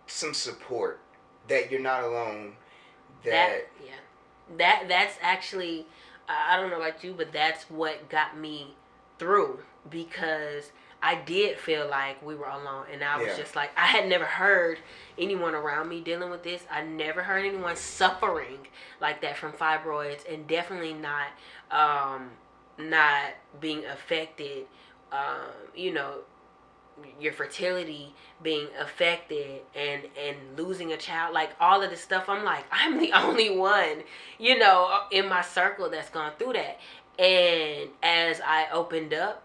some support that you're not alone. That's actually, I don't know about you, but that's what got me through, because I did feel like we were alone, and I was just like, I had never heard anyone around me dealing with this. I never heard anyone suffering like that from fibroids, and definitely not being affected, your fertility being affected, and losing a child, like all of this stuff. I'm like, I'm the only one, in my circle that's gone through that. And as I opened up,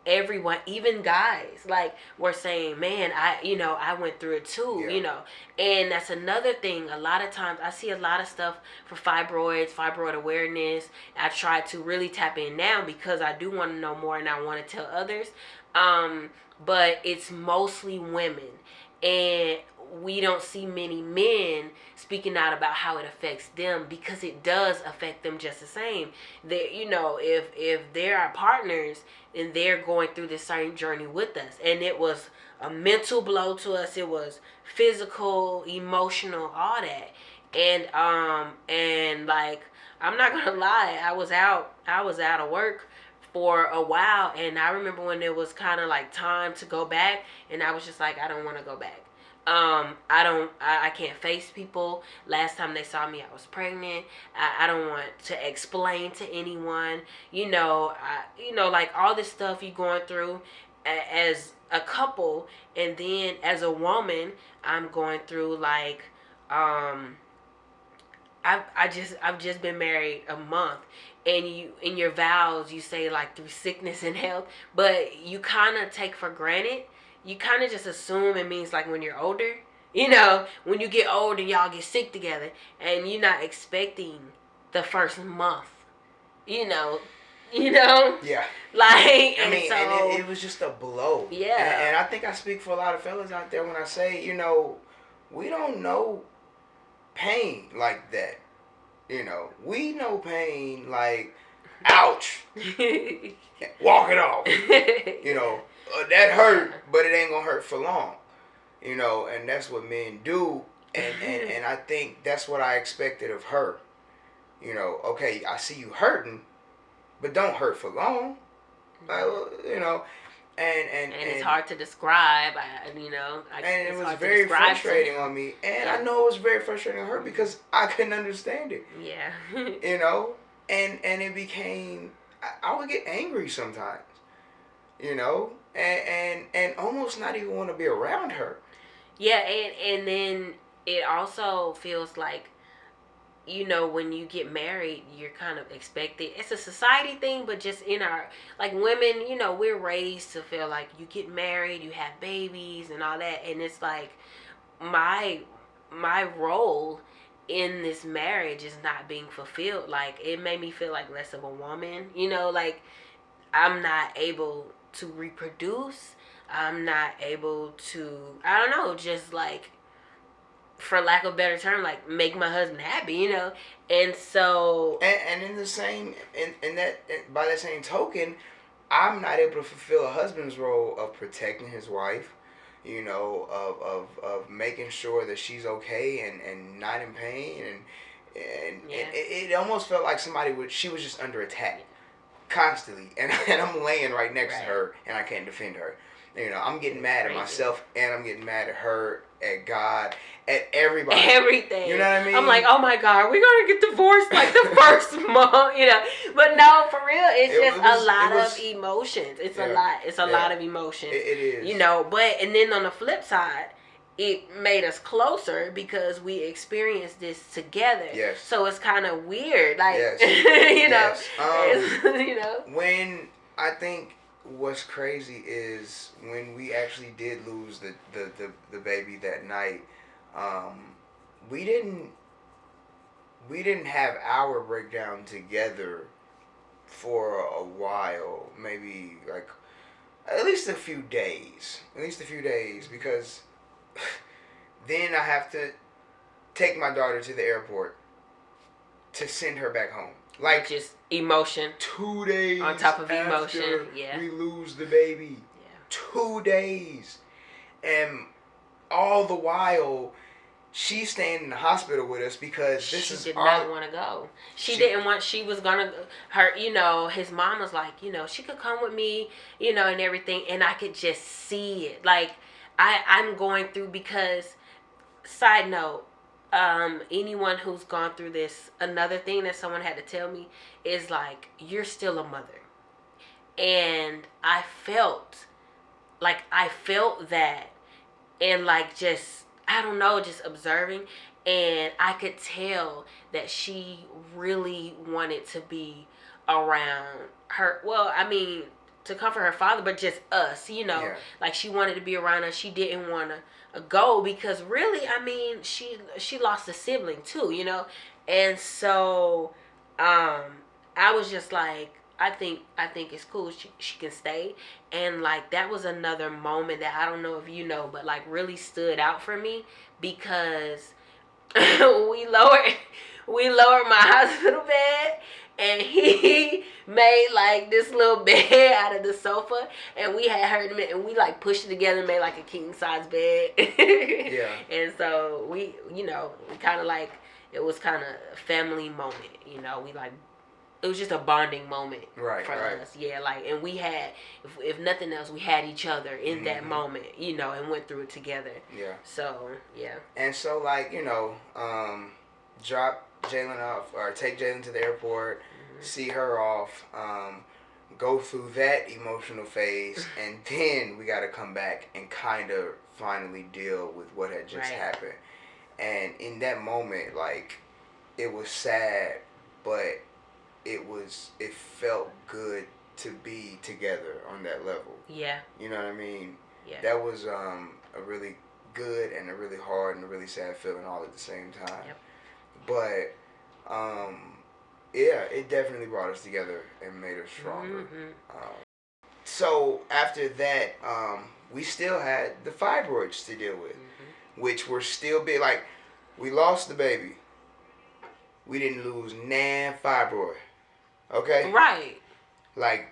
everyone, even guys, like, were saying, man, I went through it too, and that's another thing. A lot of times I see a lot of stuff for fibroids, fibroid awareness. I try to really tap in now because I do want to know more and I want to tell others. But it's mostly women, and we don't see many men speaking out about how it affects them, because it does affect them just the same. They, if they're our partners and they're going through this same journey with us, and it was a mental blow to us, it was physical, emotional, all that, and like, I'm not gonna lie, I was out of work for a while, and I remember when it was kind of like time to go back, and I was just like, I don't want to go back. I can't face people. Last time they saw me, I was pregnant. I don't want to explain to anyone, like all this stuff you're going through as a couple, and then as a woman, I'm going through like, I've just been married a month, and you, in your vows, you say like through sickness and health, but you kind of take for granted. You kind of just assume it means like when you're older, when you get old and y'all get sick together, and you're not expecting the first month, Yeah. Like, I mean, so, and it was just a blow. Yeah. And I think I speak for a lot of fellas out there when I say, we don't know pain like that. We know pain like, ouch, walk it off. That hurt, but it ain't gonna hurt for long. And that's what men do. And I think that's what I expected of her. Okay, I see you hurting, but don't hurt for long. And it's hard to describe, and it was very frustrating on me, and I know it was very frustrating on her because I couldn't understand it. Yeah. And it became, I would get angry sometimes, and almost not even want to be around her. Yeah, and then it also feels like, when you get married, you're kind of expected. It's a society thing, but just in our, like, women, we're raised to feel like you get married, you have babies and all that. And it's like, my role in this marriage is not being fulfilled. Like, it made me feel like less of a woman, like, I'm not able to reproduce. I'm not able to, I don't know, just like, for lack of a better term, like, make my husband happy, and so, and in the same, by that same token, I'm not able to fulfill a husband's role of protecting his wife, of making sure that she's okay and not in pain, and it almost felt like she was just under attack constantly, and I'm laying right next to her, and I can't defend her. You know, I'm getting mad at Crazy. myself, and I'm getting mad at her, at God, at everybody. Everything. You know what I mean? I'm like, oh my God, we're gonna get divorced like the first month, you know. But no, for real, it's a lot of emotions. It's a lot. It's a lot of emotions. It is. You know, but and then on the flip side, it made us closer because we experienced this together. Yes. So it's kind of weird, like yes. you know. Yes. You know. When I think what's crazy is when we actually did lose the baby that night. We didn't have our breakdown together for a while, maybe like at least a few days, because then I have to take my daughter to the airport to send her back home. Like just emotion. 2 days on top of emotion. after Yeah. we lose the baby. Yeah. 2 days, and all the while she's staying in the hospital with us because she did not want to go. She didn't want. She was gonna. Her, you know, his mom was like, you know, she could come with me, you know, and everything, and I could just see it. Like I'm going through because. Side note, anyone who's gone through this, another thing that someone had to tell me is like, you're still a mother, and I felt that, and like just. I don't know, just observing, and I could tell that she really wanted to be around her. Well, I mean, to comfort her father, but just us, you know. Yeah. Like she wanted to be around us. She didn't want to go because really, I mean, she lost a sibling too, you know, and so I was just like. I think it's cool. She can stay, and like that was another moment that I don't know if you know, but like really stood out for me because we lowered my hospital bed, and he made like this little bed out of the sofa, and we had her and we like pushed it together and made like a king size bed. Yeah. And so we, you know, we kind of like it was kind of a family moment, you know. We like. It was just a bonding moment for us. Yeah, like, and we had, if nothing else, we had each other in that moment, you know, and went through it together. Yeah. So, yeah. And so, like, you know, drop Jalen off, or take Jalen to the airport, see her off, go through that emotional phase, and then we got to come back and kind of finally deal with what had just happened. And in that moment, like, it was sad, but it felt good to be together on that level. Yeah. You know what I mean? Yeah. That was a really good and a really hard and a really sad feeling all at the same time. Yep. But yeah, it definitely brought us together and made us stronger. Mm-hmm. So after that, we still had the fibroids to deal with, which were still big. Like, we lost the baby. We didn't lose fibroid. Okay? Right. Like,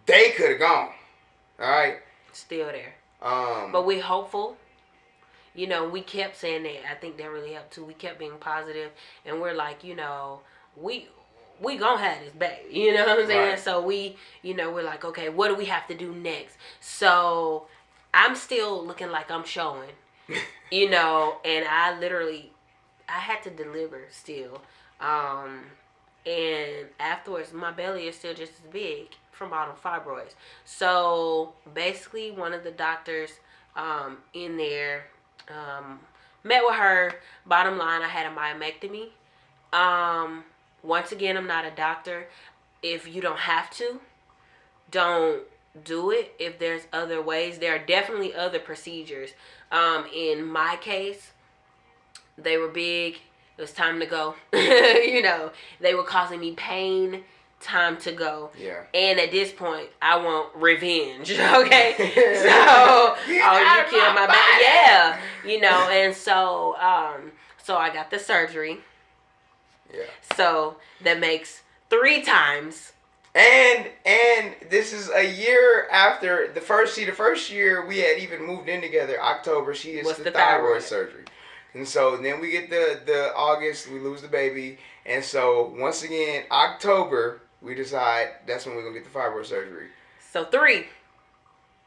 they could have gone. Alright? Still there. But we hopeful. You know, we kept saying that. I think that really helped too. We kept being positive, and we're like, you know, we gonna have this baby. You know what I'm saying? Right. So we, you know, we're like, okay, what do we have to do next? So I'm still looking like I'm showing. You know, and I had to deliver still. And afterwards, my belly is still just as big from all the fibroids. So basically, one of the doctors in there met with her. Bottom line, I had a myomectomy. Once again, I'm not a doctor. If you don't have to, don't do it. If there's other ways, there are definitely other procedures. In my case, they were big. It was time to go. You know, they were causing me pain. Time to go. Yeah. And at this point, I want revenge. Okay. So, you killed my baby. Yeah. You know, and so, so I got the surgery. Yeah. So that makes 3 times. And this is a year after the first year we had even moved in together. October, she is the thyroid surgery. And so then we get the August, we lose the baby. And so once again, October, we decide that's when we're going to get the fibroid surgery. So 3.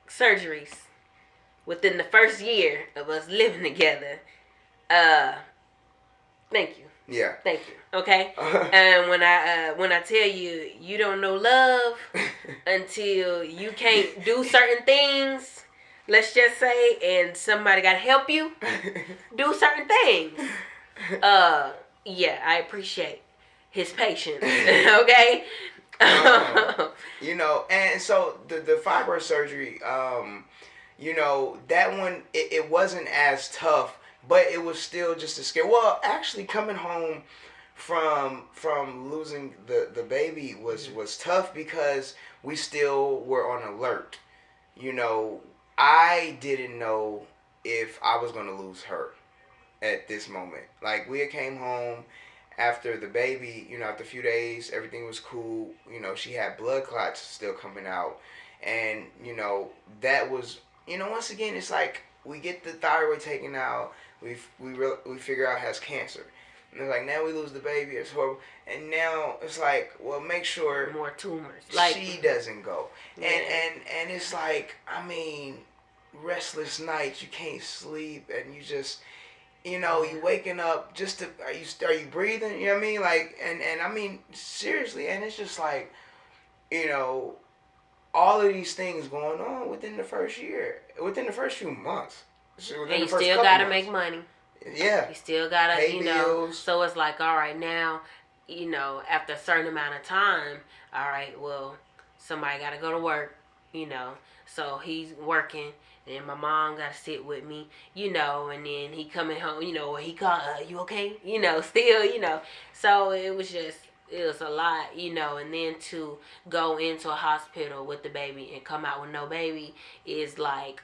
surgeries within the first year of us living together. Thank you. Yeah. Thank you. Okay. And when I tell you, you don't know love until you can't do certain things. Let's just say, and somebody got to help you do certain things. Yeah, I appreciate his patience. Okay. You know, and so the fibroid surgery, you know, that one it wasn't as tough, but it was still just a scare. Well, actually, coming home from losing the baby was tough because we still were on alert. You know, I didn't know if I was gonna lose her at this moment. Like, we had came home after the baby, you know, after a few days, everything was cool. You know, she had blood clots still coming out. And, you know, that was, you know, once again, it's like we get the thyroid taken out, we figure out has cancer. And it's like, now we lose the baby, it's horrible. And now it's like, well, make sure more tumors. Like, she doesn't go. Yeah. And it's like, I mean, restless nights, you can't sleep, and you just, you know, you waking up just to, are you breathing? You know what I mean? Like, and I mean, seriously, and it's just like, you know, all of these things going on within the first year, within the first few months. And you still gotta make money. Yeah. You still gotta, pay you know, bills. so it's like, all right, now, you know, after a certain amount of time, all right, well, somebody gotta go to work, you know, so he's working. And my mom got to sit with me, you know, and then he coming home, you know, he called, you okay? You know, still, you know. So it was a lot, you know, and then to go into a hospital with the baby and come out with no baby is like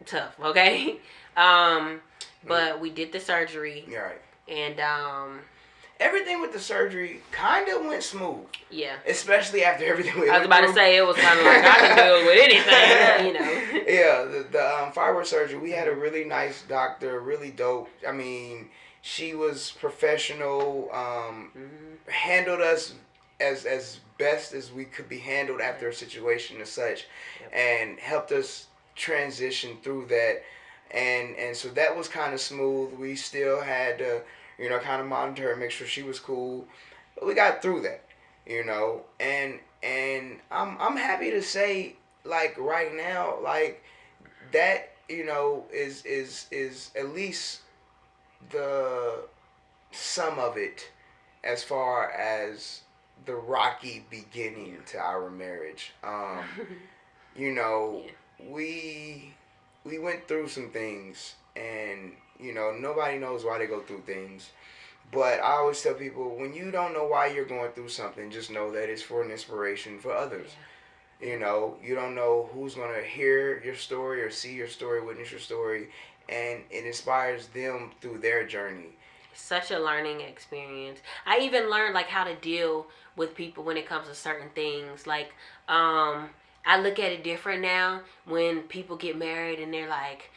tough, okay? But we did the surgery. You're right. And everything with the surgery kind of went smooth. Yeah. Especially after everything we went I was about to say, it was kind of like, I can deal with anything, you know. Yeah, the fibroid surgery, we had a really nice doctor, really dope. I mean, she was professional, handled us as best as we could be handled after a situation as such, and helped us transition through that. And so that was kind of smooth. We still had to, you know, kind of monitor her, make sure she was cool. But we got through that, you know. And I'm happy to say, like, right now, like, that, you know, is at least the sum of it as far as the rocky beginning to our marriage. You know, we went through some things, and, you know, nobody knows why they go through things. But I always tell people, when you don't know why you're going through something, just know that it's for an inspiration for others. Yeah. You know, you don't know who's going to hear your story or see your story, witness your story, and it inspires them through their journey. Such a learning experience. I even learned, like, how to deal with people when it comes to certain things. Like, I look at it different now when people get married and they're like,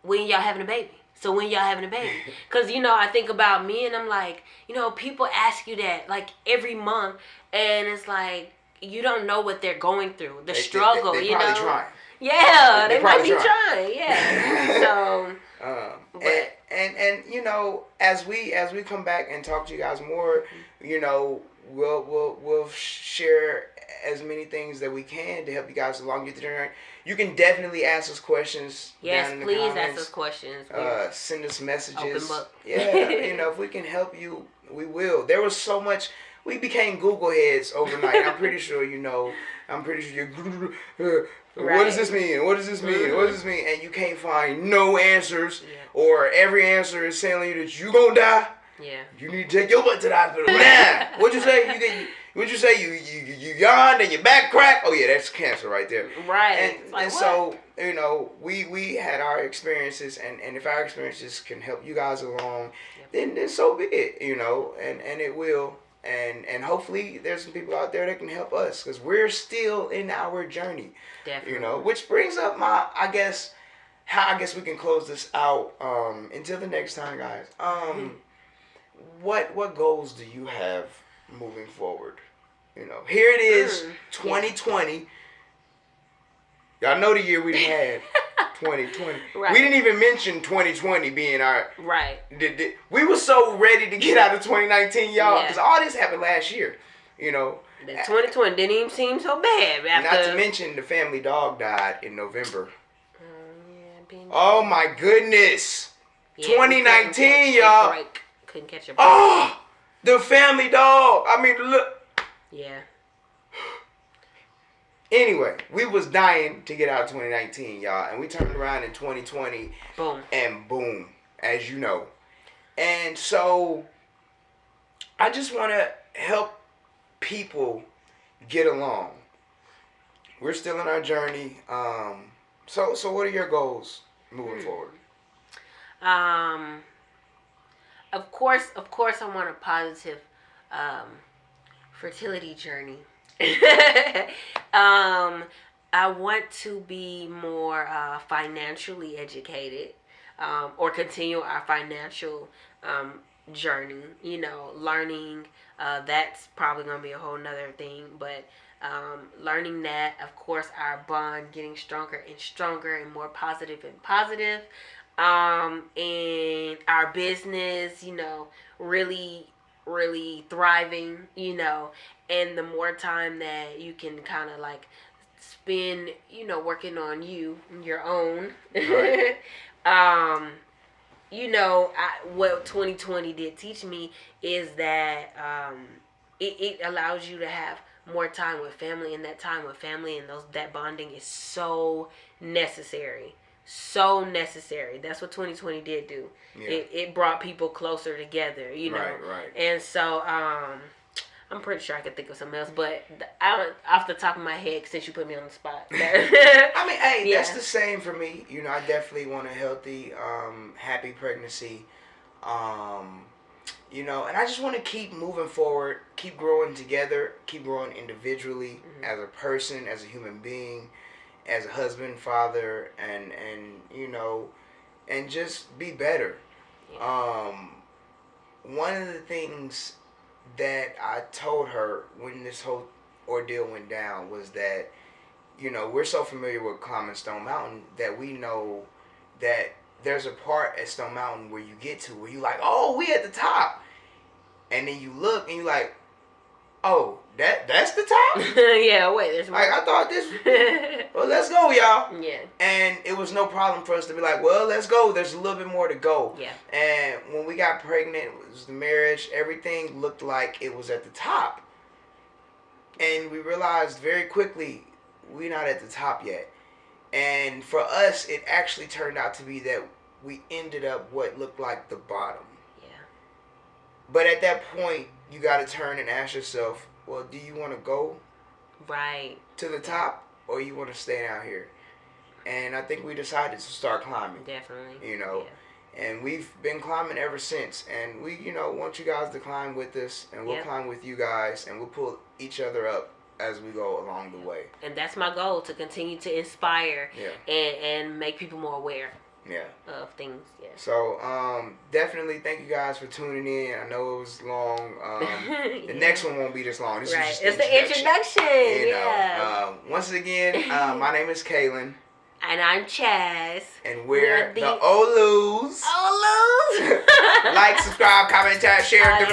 when y'all having a baby? So when y'all having a baby? Because, you know, I think about me and I'm like, you know, people ask you that like every month, and it's like, you don't know what they're going through. The struggle, they you know. Trying. Yeah, they might be trying. Yeah. So. And you know, as we come back and talk to you guys more, you know, we'll share as many things that we can to help you guys along your journey. You can definitely ask us questions. Yes, down in the please comments. ask us questions. Send us messages. Open book. Yeah, you know, if we can help you, we will. There was so much. We became Google heads overnight. I'm pretty sure you know. I'm pretty sure you're. Right. What does this mean? What does this mean? Mm-hmm. What does this mean? And you can't find no answers, or every answer is telling you that you gonna die. Yeah. You need to take your butt to the hospital now. What'd you say? What'd you say? You yawned and your back cracked? Oh yeah, that's cancer right there. Right. And so, you know, we had our experiences, and if our experiences can help you guys along, then so be it. You know, and it will. And hopefully there's some people out there that can help us, because we're still in our journey. Definitely. You know, which brings up how I guess we can close this out. Until the next time, guys. What goals do you have moving forward? You know, here it is, 2020. Y'all know the year we had 2020. Right. We didn't even mention 2020 being our... Right. We were so ready to get out of 2019, y'all, because Yeah. all this happened last year, you know. The 2020 didn't even seem so bad. After... Not to mention the family dog died in November. Yeah, oh my goodness. Yeah, 2019, y'all. Couldn't catch a break. Oh, the family dog. I mean, look. Yeah. Anyway, we was dying to get out of 2019, y'all. And we turned around in 2020. Boom. And boom, as you know. And so, I just want to help people get along. We're still in our journey. So what are your goals moving forward? Of course, I want a positive fertility journey. I want to be more financially educated, or continue our financial journey. You know, learning. That's probably gonna be a whole nother thing, but learning that, of course, our bond getting stronger and stronger and more positive and positive. And our business, you know, really thriving, you know, and the more time that you can kind of like spend, you know, working on your own. Right. You know, what 2020 did teach me is that it allows you to have more time with family, and that time with family and that bonding is so necessary. So necessary. That's what 2020 did do. Yeah. It brought people closer together, you know. Right. And so I'm pretty sure I could think of something else, but off the top of my head, since you put me on the spot. I mean, hey, yeah. That's the same for me. You know, I definitely want a healthy, happy pregnancy. You know, and I just want to keep moving forward, keep growing together, keep growing individually, as a person, as a human being, as a husband, father, and you know, and just be better. Yeah. One of the things that I told her when this whole ordeal went down was that, you know, we're so familiar with climbing Stone Mountain that we know that there's a part at Stone Mountain where you get to where you like, oh, we at the top. And then you look and you like, oh, that's the top? Yeah, wait, there's more. Like, I thought this, well, let's go, y'all. Yeah. And it was no problem for us to be like, well, let's go. There's a little bit more to go. Yeah. And when we got pregnant, it was the marriage, everything looked like it was at the top. And we realized very quickly, we're not at the top yet. And for us, it actually turned out to be that we ended up what looked like the bottom. Yeah. But at that point, you got to turn and ask yourself, well, do you want to go to the top, or you want to stay out here? And I think we decided to start climbing. Definitely. You know, and we've been climbing ever since. And we, you know, want you guys to climb with us, and we'll climb with you guys, and we'll pull each other up as we go along the way. And that's my goal, to continue to inspire and make people more aware of things. Yeah. So definitely thank you guys for tuning in. I know it was long. The next one won't be this long. This is just it's the introduction. You know, once again, my name is Kaylin. And I'm Chaz. And we're the Olus. Olus. Like, subscribe, comment, share.